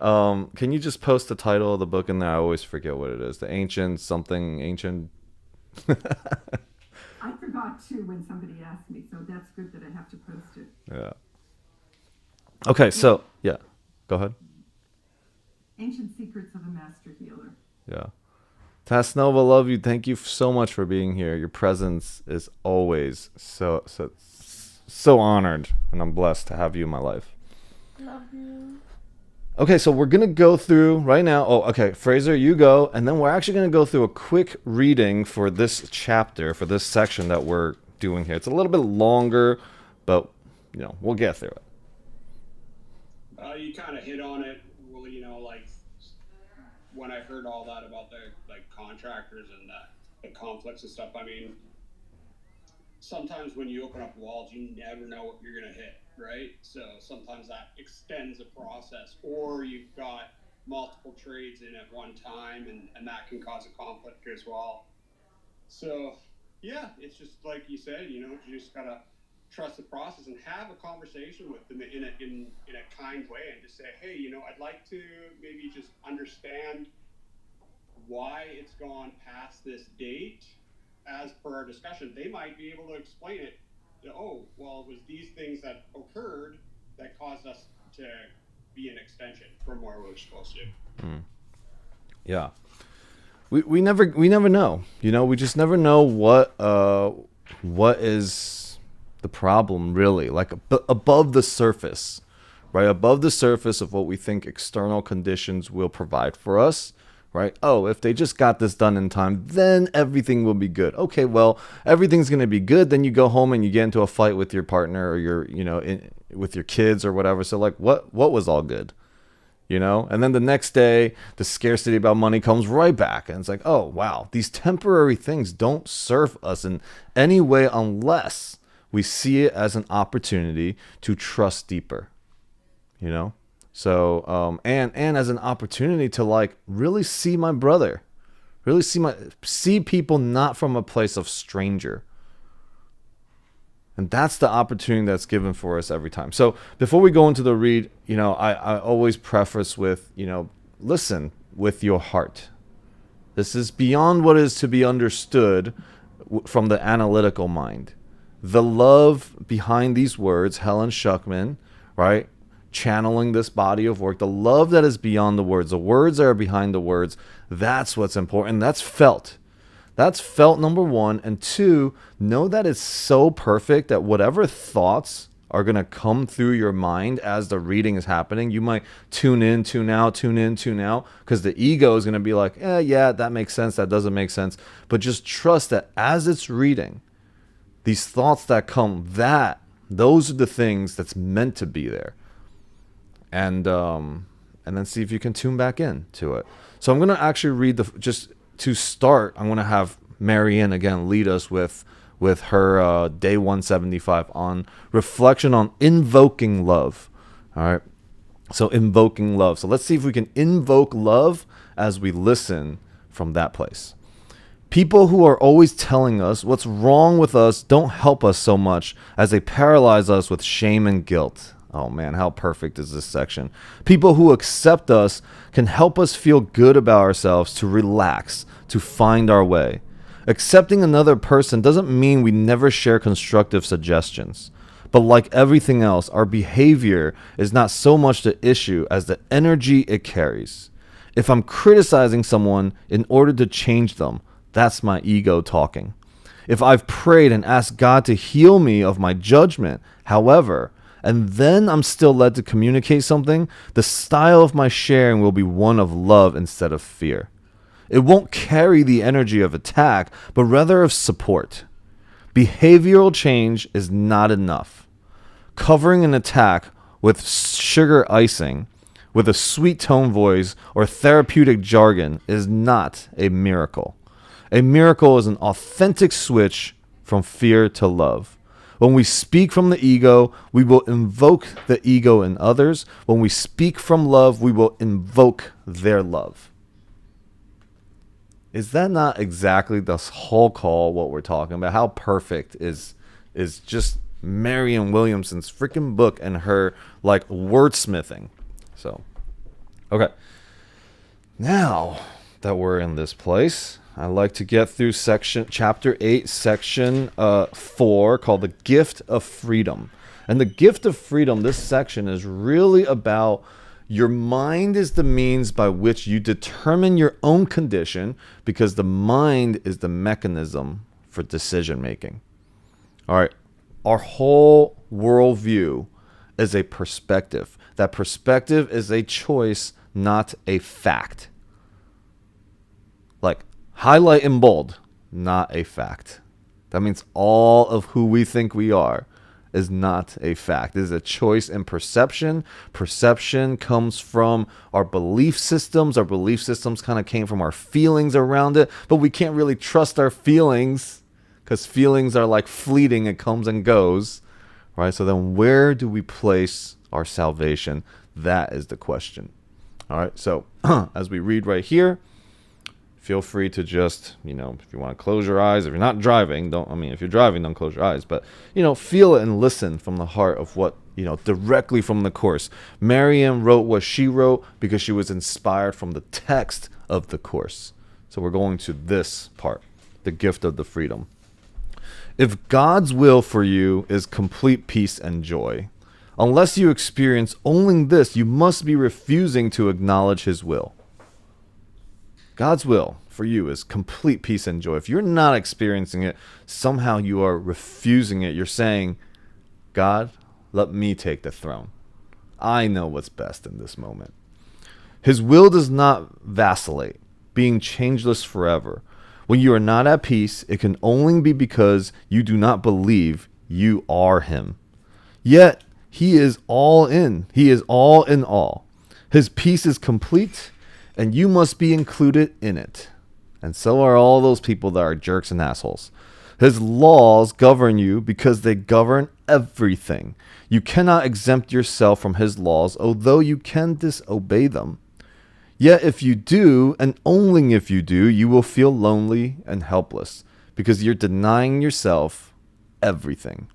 Can you just post the title of the book in there? I always forget what it is. The Ancient something ancient. I forgot too when somebody asked me, so that's good that I have to post it. Yeah. Okay, so yeah, go ahead. Ancient Secrets of a Master Healer. Yeah. Tasnova, love you. Thank you so much for being here. Your presence is always so honored, and I'm blessed to have you in my life. Love you. Okay, so we're going to go through right now. Oh, okay, Fraser, you go. And then we're actually going to go through a quick reading for this chapter, for this section that we're doing here. It's a little bit longer, but, you know, we'll get through it. You kind of hit on it. Well, you know, like when I heard all that about the contractors and the conflicts and stuff. I mean, sometimes when you open up walls, you never know what you're gonna hit, right? So sometimes that extends the process, or you've got multiple trades in at one time, and that can cause a conflict as well. So yeah, it's just like you said, you know, you just gotta trust the process and have a conversation with them in a kind way, and just say, hey, you know, I'd like to maybe just understand why it's gone past this date. As per our discussion, they might be able to explain it. Oh, well, it was these things that occurred that caused us to be an extension from where we were supposed to. Yeah. We never know. You know, we just never know what is the problem really, like above the surface, right? Above the surface of what we think external conditions will provide for us, right? Oh, if they just got this done in time, then everything will be good. Okay, well, everything's going to be good. Then you go home and you get into a fight with your partner, or with your kids or whatever. So like, what was all good? You know, and then the next day, the scarcity about money comes right back. And it's like, oh, wow, these temporary things don't serve us in any way unless we see it as an opportunity to trust deeper, you know? So, and as an opportunity to like really see my brother, really see people not from a place of stranger. And that's the opportunity that's given for us every time. So before we go into the read, you know, I always preface with, you know, listen with your heart. This is beyond what is to be understood from the analytical mind. The love behind these words, Helen Schuckman, right? Channeling this body of work, the love that is beyond the words that are behind the words, that's what's important. That's felt. That's felt number one. And two, know that it's so perfect that whatever thoughts are going to come through your mind as the reading is happening, you might tune in, tune out, tune in, tune out, because the ego is going to be like, yeah, that makes sense, that doesn't make sense. But just trust that as it's reading, these thoughts that come, those are the things that's meant to be there. And then see if you can tune back in to it. So I'm going to actually read just to start, I'm going to have Marianne again lead us with her day 175 on reflection on invoking love. All right. So invoking love. So let's see if we can invoke love as we listen from that place. People who are always telling us what's wrong with us don't help us so much as they paralyze us with shame and guilt. Oh man, how perfect is this section? People who accept us can help us feel good about ourselves, to relax, to find our way. Accepting another person doesn't mean we never share constructive suggestions. But like everything else, our behavior is not so much the issue as the energy it carries. If I'm criticizing someone in order to change them, that's my ego talking. If I've prayed and asked God to heal me of my judgment, however, and then I'm still led to communicate something, the style of my sharing will be one of love instead of fear. It won't carry the energy of attack, but rather of support. Behavioral change is not enough. Covering an attack with sugar icing, with a sweet tone voice, or therapeutic jargon is not a miracle. A miracle is an authentic switch from fear to love. When we speak from the ego, we will invoke the ego in others. When we speak from love, we will invoke their love. Is that not exactly the whole call, what we're talking about? How perfect is just Marianne Williamson's freaking book and her like wordsmithing. So, okay. Now that we're in this place, I like to get through chapter 8, section 4, called the gift of freedom. And the gift of freedom, this section is really about your mind is the means by which you determine your own condition, because the mind is the mechanism for decision making. All right. Our whole worldview is a perspective. That perspective is a choice, not a fact. Like, highlight in bold, not a fact. That means all of who we think we are is not a fact. It is a choice in perception. Perception comes from our belief systems. Our belief systems kind of came from our feelings around it, but we can't really trust our feelings because feelings are like fleeting. It comes and goes, right? So then where do we place our salvation? That is the question. All right. So as we read right here, feel free to just, if you want to close your eyes. If you're not driving, if you're driving, don't close your eyes. But, feel it and listen from the heart of what, directly from the Course. Marianne wrote what she wrote because she was inspired from the text of the Course. So we're going to this part, the gift of the freedom. If God's will for you is complete peace and joy, unless you experience only this, you must be refusing to acknowledge his will. God's will for you is complete peace and joy. If you're not experiencing it, somehow you are refusing it. You're saying, God, let me take the throne. I know what's best in this moment. His will does not vacillate, being changeless forever. When you are not at peace, it can only be because you do not believe you are him. Yet, he is all in. He is all in all. His peace is complete, and you must be included in it. And so are all those people that are jerks and assholes. His laws govern you because they govern everything. You cannot exempt yourself from his laws, although you can disobey them. Yet if you do, and only if you do, you will feel lonely and helpless because you're denying yourself everything.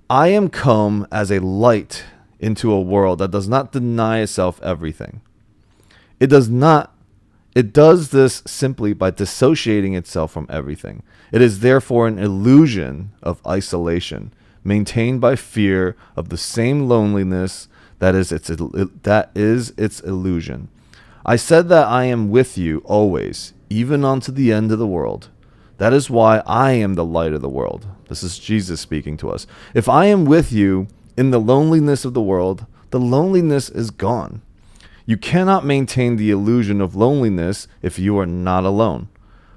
I am come as a light into a world that does not deny itself everything. It does this simply by dissociating itself from everything. It is therefore an illusion of isolation, maintained by fear of the same loneliness that is its illusion. I said that I am with you always, even unto the end of the world. That is why I am the light of the world. This is Jesus speaking to us. If I am with you in the loneliness of the world, the loneliness is gone. You cannot maintain the illusion of loneliness if you are not alone.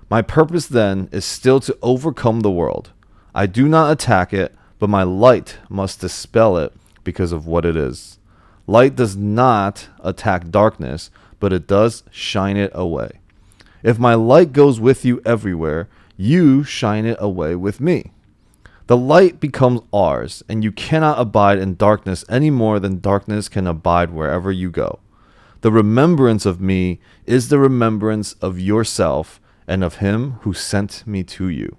My purpose then is still to overcome the world. I do not attack it, but my light must dispel it because of what it is. Light does not attack darkness, but it does shine it away. If my light goes with you everywhere, you shine it away with me. The light becomes ours, and you cannot abide in darkness any more than darkness can abide wherever you go. The remembrance of me is the remembrance of yourself and of him who sent me to you.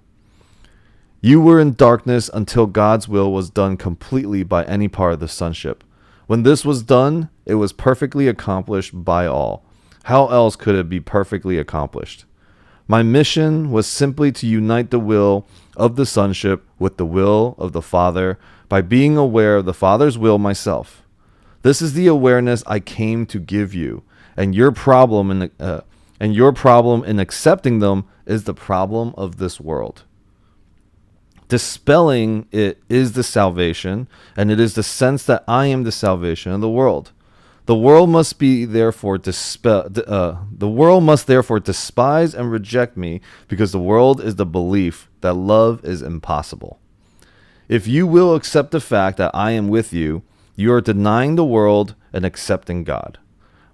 You were in darkness until God's will was done completely by any part of the sonship. When this was done, it was perfectly accomplished by all. How else could it be perfectly accomplished? My mission was simply to unite the will of the sonship with the will of the Father by being aware of the Father's will myself. This is the awareness I came to give you, and your problem in accepting them is the problem of this world. Dispelling it is the salvation, and it is the sense that I am the salvation of the world. The world must therefore despise and reject me, because the world is the belief that love is impossible. If you will accept the fact that I am with you, you are denying the world and accepting God.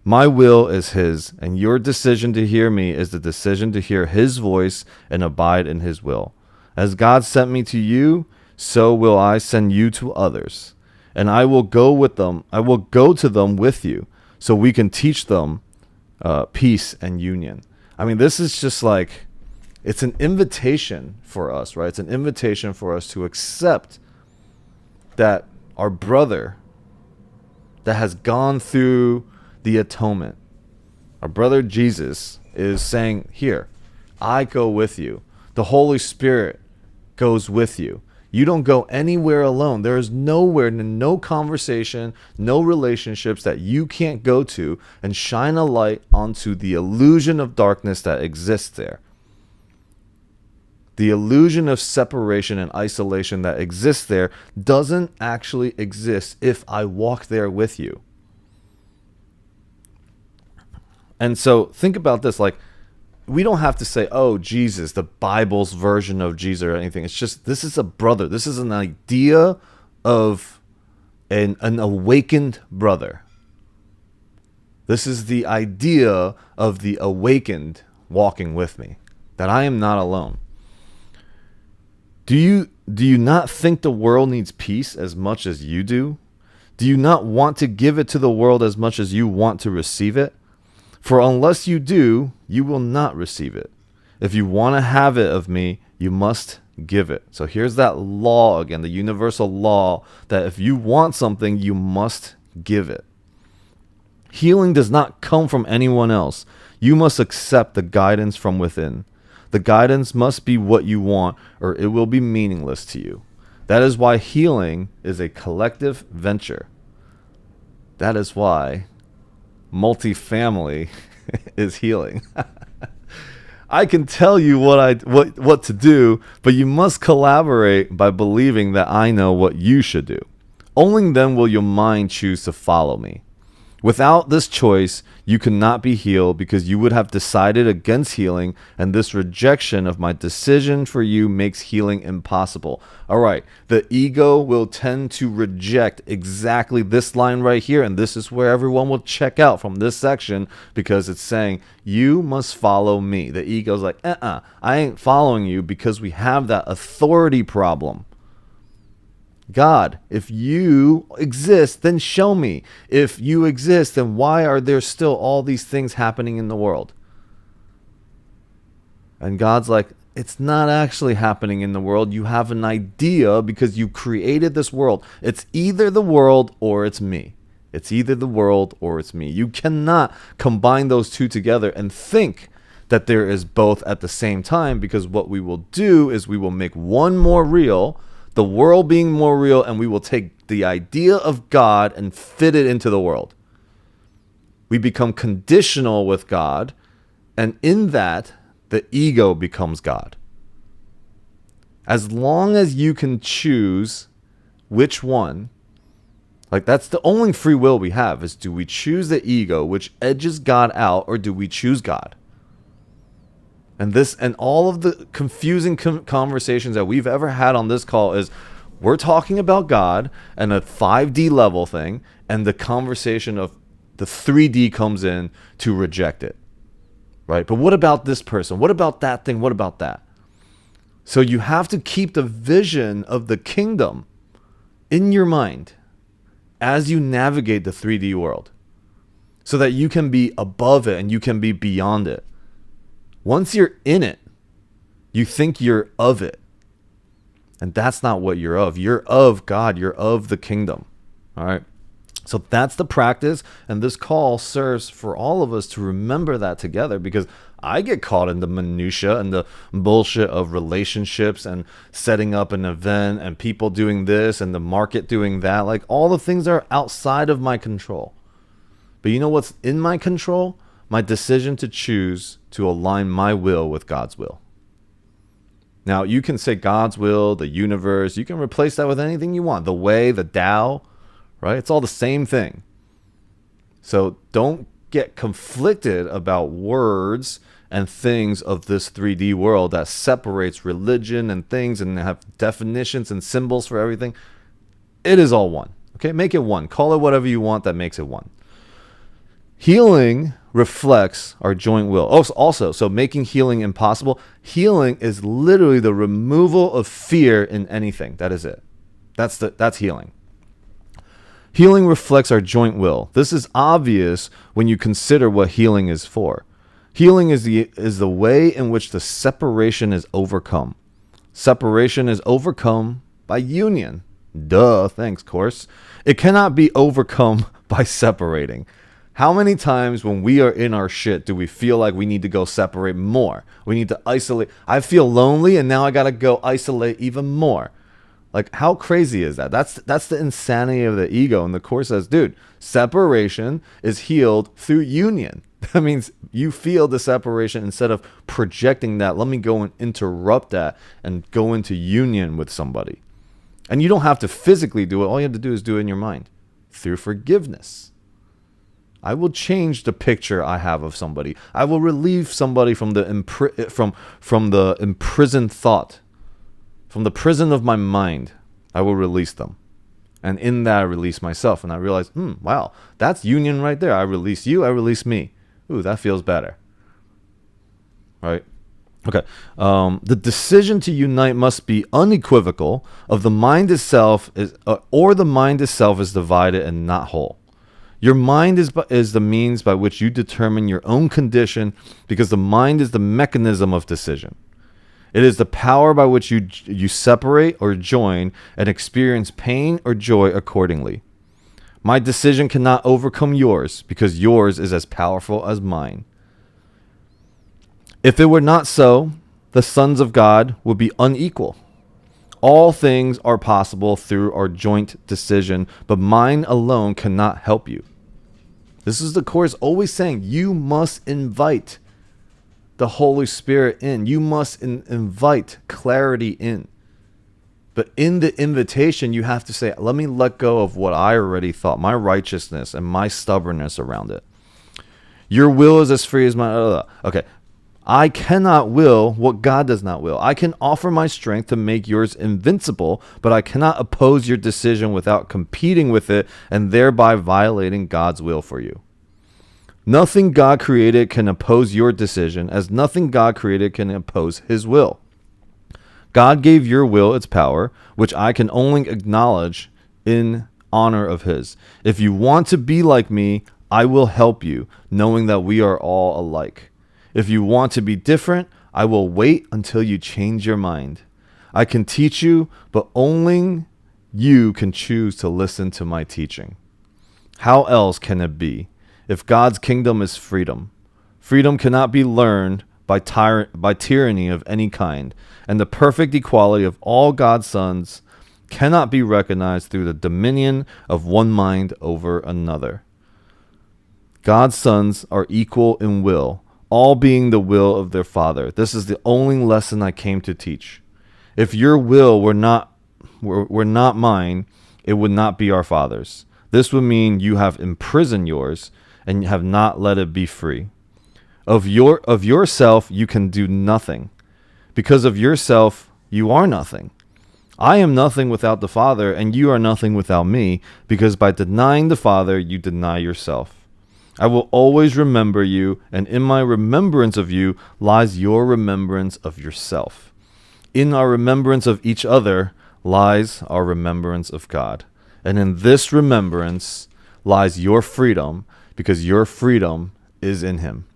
My will is his, and your decision to hear me is the decision to hear his voice and abide in his will. As God sent me to you, so will I send you to others. And I will go with them. I will go to them with you, so we can teach them peace and union. I mean, this is just like, it's an invitation for us, right? It's an invitation for us to accept that our brother that has gone through the atonement, our brother Jesus, is saying, here, I go with you. The Holy Spirit goes with you. You don't go anywhere alone. There is nowhere, no conversation, no relationships that you can't go to and shine a light onto the illusion of darkness that exists there. The illusion of separation and isolation that exists there doesn't actually exist if I walk there with you. And so think about this, like, we don't have to say, oh, Jesus, the Bible's version of Jesus or anything. It's just, this is a brother. This is an idea of an awakened brother. This is the idea of the awakened walking with me, that I am not alone. Do you not think the world needs peace as much as you do? Do you not want to give it to the world as much as you want to receive it? For unless you do, you will not receive it. If you want to have it of me, you must give it. So here's that law again, the universal law that if you want something, you must give it. Healing does not come from anyone else. You must accept the guidance from within. The guidance must be what you want, or it will be meaningless to you. That is why healing is a collective venture. That is why multifamily is healing. I can tell you what to do, but you must collaborate by believing that I know what you should do. Only then will your mind choose to follow me. Without this choice, you cannot be healed because you would have decided against healing, and this rejection of my decision for you makes healing impossible. All right, the ego will tend to reject exactly this line right here, and this is where everyone will check out from this section because it's saying, you must follow me. The ego's like, I ain't following you because we have that authority problem. God, if you exist, then show me. If you exist, then why are there still all these things happening in the world? And God's like, it's not actually happening in the world. You have an idea because you created this world. It's either the world or it's me. It's either the world or it's me. You cannot combine those two together and think that there is both at the same time, because what we will do is we will make one more real, the world being more real, and we will take the idea of God and fit it into the world. We become conditional with God, and in that, the ego becomes God. As long as you can choose which one, like that's the only free will we have, is do we choose the ego, which edges God out, or do we choose God? And this, and all of the confusing conversations that we've ever had on this call is, we're talking about God and a 5D level thing, and the conversation of the 3D comes in to reject it, right? But what about this person? What about that thing? What about that? So you have to keep the vision of the kingdom in your mind as you navigate the 3D world, so that you can be above it and you can be beyond it. Once you're in it, you think you're of it. And that's not what you're of. You're of God. You're of the kingdom. All right. So that's the practice. And this call serves for all of us to remember that together, because I get caught in the minutia and the bullshit of relationships and setting up an event and people doing this and the market doing that. Like, all the things are outside of my control. But you know what's in my control? My decision to choose to align my will with God's will. Now, you can say God's will, the universe. You can replace that with anything you want. The way, the Tao, right? It's all the same thing. So don't get conflicted about words and things of this 3D world that separates religion and things and have definitions and symbols for everything. It is all one. Okay? Make it one. Call it whatever you want that makes it one. Healing reflects our joint will. Also, so making healing impossible. Healing is literally the removal of fear in anything. That is it. That's healing. Healing reflects our joint will. This is obvious when you consider what healing is for. Healing is the way in which the separation is overcome. Separation is overcome by union. Duh, thanks, course. It cannot be overcome by separating. How many times when we are in our shit do we feel like we need to go separate more? We need to isolate. I feel lonely and now I got to go isolate even more. Like, how crazy is that? That's the insanity of the ego. And the Course says, dude, separation is healed through union. That means you feel the separation instead of projecting that. Let me go and interrupt that and go into union with somebody. And you don't have to physically do it. All you have to do is do it in your mind through forgiveness. I will change the picture I have of somebody. I will relieve somebody from the imprisoned thought. From the prison of my mind, I will release them. And in that, I release myself. And I realize, wow, that's union right there. I release you, I release me. Ooh, that feels better. Right? Okay. The decision to unite must be unequivocal of the mind itself or the mind itself is divided and not whole. Your mind is the means by which you determine your own condition, because the mind is the mechanism of decision. It is the power by which you separate or join and experience pain or joy accordingly. My decision cannot overcome yours, because yours is as powerful as mine. If it were not so, the sons of God would be unequal. All things are possible through our joint decision, but mine alone cannot help you. This is the Course always saying, you must invite the Holy Spirit in. You must invite clarity in. But in the invitation, you have to say, let me let go of what I already thought, my righteousness and my stubbornness around it. Your will is as free as my... Okay. I cannot will what God does not will. I can offer my strength to make yours invincible, but I cannot oppose your decision without competing with it and thereby violating God's will for you. Nothing God created can oppose your decision, as nothing God created can oppose his will. God gave your will its power, which I can only acknowledge in honor of his. If you want to be like me, I will help you, knowing that we are all alike. If you want to be different, I will wait until you change your mind. I can teach you, but only you can choose to listen to my teaching. How else can it be? If God's kingdom is freedom, freedom cannot be learned by tyranny of any kind, and the perfect equality of all God's sons cannot be recognized through the dominion of one mind over another. God's sons are equal in will, all being the will of their Father. This is the only lesson I came to teach. If your will were not mine, it would not be our Father's. This would mean you have imprisoned yours and have not let it be free. Of yourself you can do nothing. Because of yourself you are nothing. I am nothing without the Father, and you are nothing without me, because by denying the Father you deny yourself. I will always remember you, and in my remembrance of you lies your remembrance of yourself. In our remembrance of each other lies our remembrance of God. And in this remembrance lies your freedom, because your freedom is in him.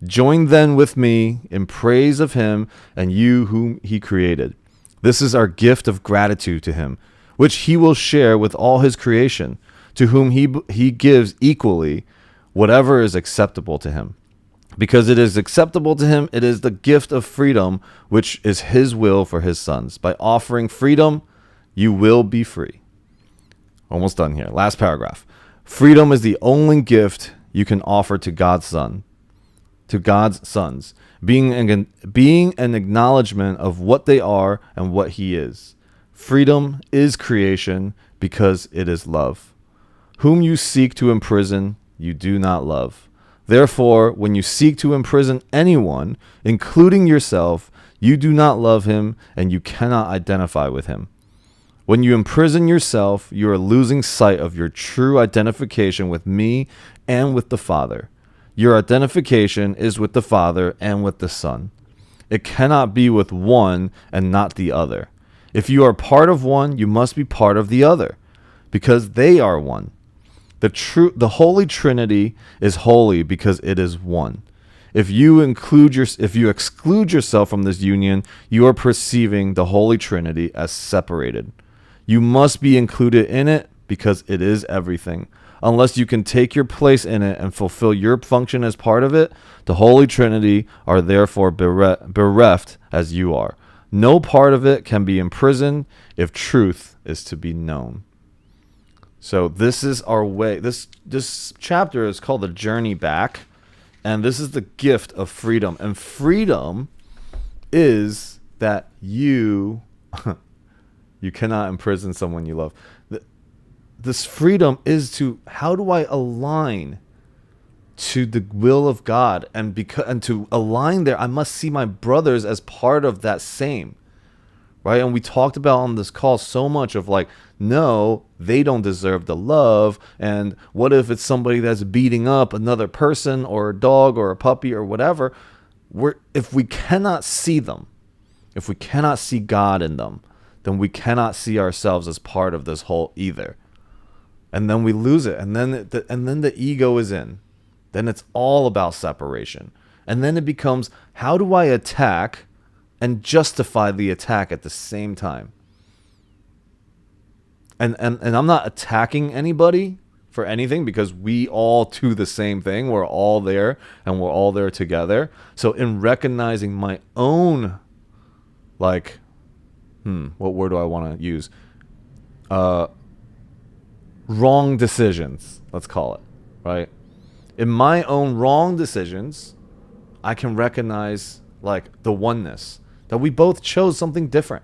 Join then with me in praise of him and you whom he created. This is our gift of gratitude to him, which he will share with all his creation, to whom he gives equally whatever is acceptable to him. Because it is acceptable to him, it is the gift of freedom, which is his will for his sons. By offering freedom, you will be free. Almost done here. Last paragraph. Freedom is the only gift you can offer to God's sons, being an acknowledgement of what they are and what he is. Freedom is creation because it is love. Whom you seek to imprison, you do not love. Therefore, when you seek to imprison anyone, including yourself, you do not love him and you cannot identify with him. When you imprison yourself, you are losing sight of your true identification with me and with the Father. Your identification is with the Father and with the Son. It cannot be with one and not the other. If you are part of one, you must be part of the other, because they are one. The Holy Trinity is holy because it is one. If you exclude yourself from this union, you are perceiving the Holy Trinity as separated. You must be included in it because it is everything. Unless you can take your place in it and fulfill your function as part of it, the Holy Trinity are therefore bereft as you are. No part of it can be imprisoned if truth is to be known. So this is our way. This chapter is called The Journey Back, and this is the gift of freedom. And freedom is that you cannot imprison someone you love. This freedom is to, how do I align to the will of God? And to align there, I must see my brothers as part of that same. Right? And we talked about on this call so much of like, no, they don't deserve the love. And what if it's somebody that's beating up another person or a dog or a puppy or whatever? If we cannot see them, if we cannot see God in them, then we cannot see ourselves as part of this whole either. And then we lose it. And then the ego is in. Then it's all about separation. And then it becomes, how do I attack and justify the attack at the same time? And I'm not attacking anybody for anything, because we all do the same thing. We're all there and we're all there together. So in recognizing my own, like, what word do I want to use? Wrong decisions, let's call it, right? In my own wrong decisions, I can recognize like the oneness, that we both chose something different.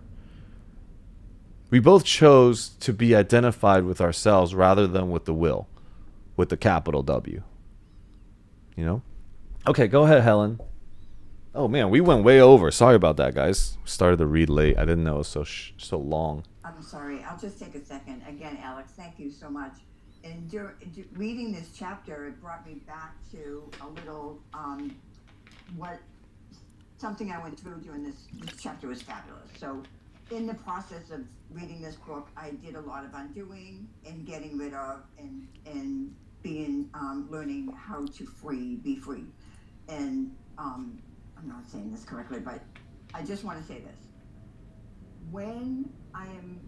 We both chose to be identified with ourselves rather than with the will, with the capital W. You know? Okay, go ahead, Helen. Oh man, we went way over. Sorry about that, guys. Started to read late. I didn't know it was so long. I'm sorry. I'll just take a second. Again, Alex, thank you so much. And reading this chapter, it brought me back to a little something I went through during this chapter was fabulous. So in the process of reading this book, I did a lot of undoing and getting rid of and being learning how to be free. And I'm not saying this correctly, but I just want to say this. When I am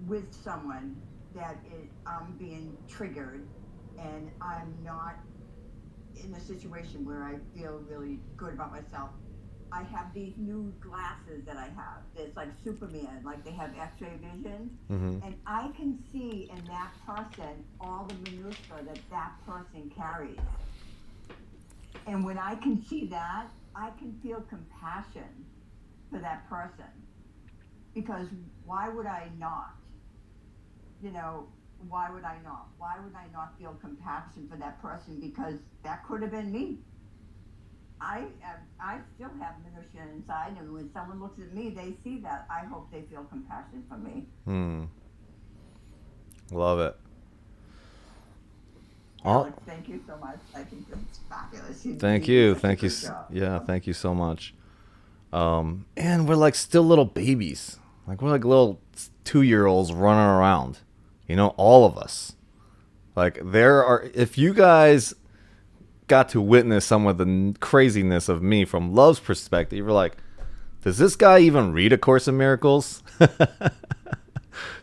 with someone that I'm being triggered and I'm not in a situation where I feel really good about myself, I have these new glasses that I have. It's like Superman, like they have X-ray vision. Mm-hmm. And I can see in that person all the minutiae that person carries. And when I can see that, I can feel compassion for that person. Because why would I not? You know, why would I not? Why would I not feel compassion for that person? Because that could have been me. I still have militia inside, and when someone looks at me, they see that. I hope they feel compassion for me. Love it. Alex, thank you so much. I think it's fabulous. Thank did you. such a Thank you. good job. Yeah, thank you so much. And we're like still little babies. Like we're like little 2-year-olds running around. You know, all of us. Like if you guys got to witness some of the craziness of me from Love's perspective, you're like, does this guy even read A Course in Miracles?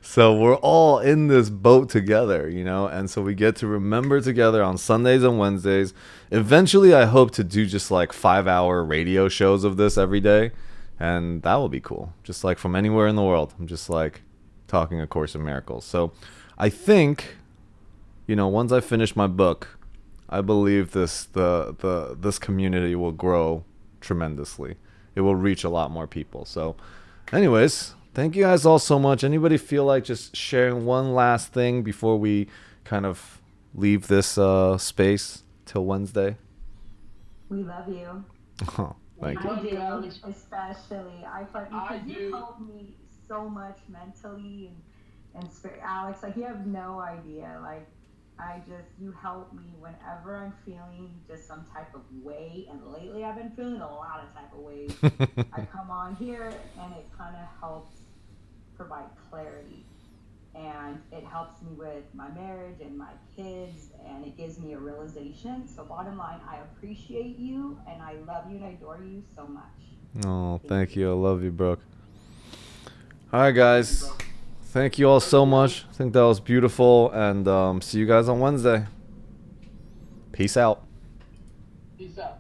So we're all in this boat together, you know, and so we get to remember together on Sundays and Wednesdays. Eventually, I hope to do just like 5-hour radio shows of this every day, and that will be cool. Just like from anywhere in the world, I'm just like talking A Course in Miracles. So I think, you know, once I finish my book, I believe this community will grow tremendously. It will reach a lot more people. So, anyways. Thank you guys all so much. Anybody feel like just sharing one last thing before we kind of leave this space till Wednesday? We love you. Oh, thank you. I do, especially. I thought because you helped me so much mentally and spirit. Alex, like you have no idea. Like you help me whenever I'm feeling just some type of way. And lately I've been feeling a lot of type of ways. I come on here and it kind of helps provide clarity. And it helps me with my marriage and my kids. And it gives me a realization. So bottom line, I appreciate you and I love you and I adore you so much. Oh, thank you. I love you, Brooke. All right, guys. Thank you all so much. I think that was beautiful. And see you guys on Wednesday. Peace out. Peace out.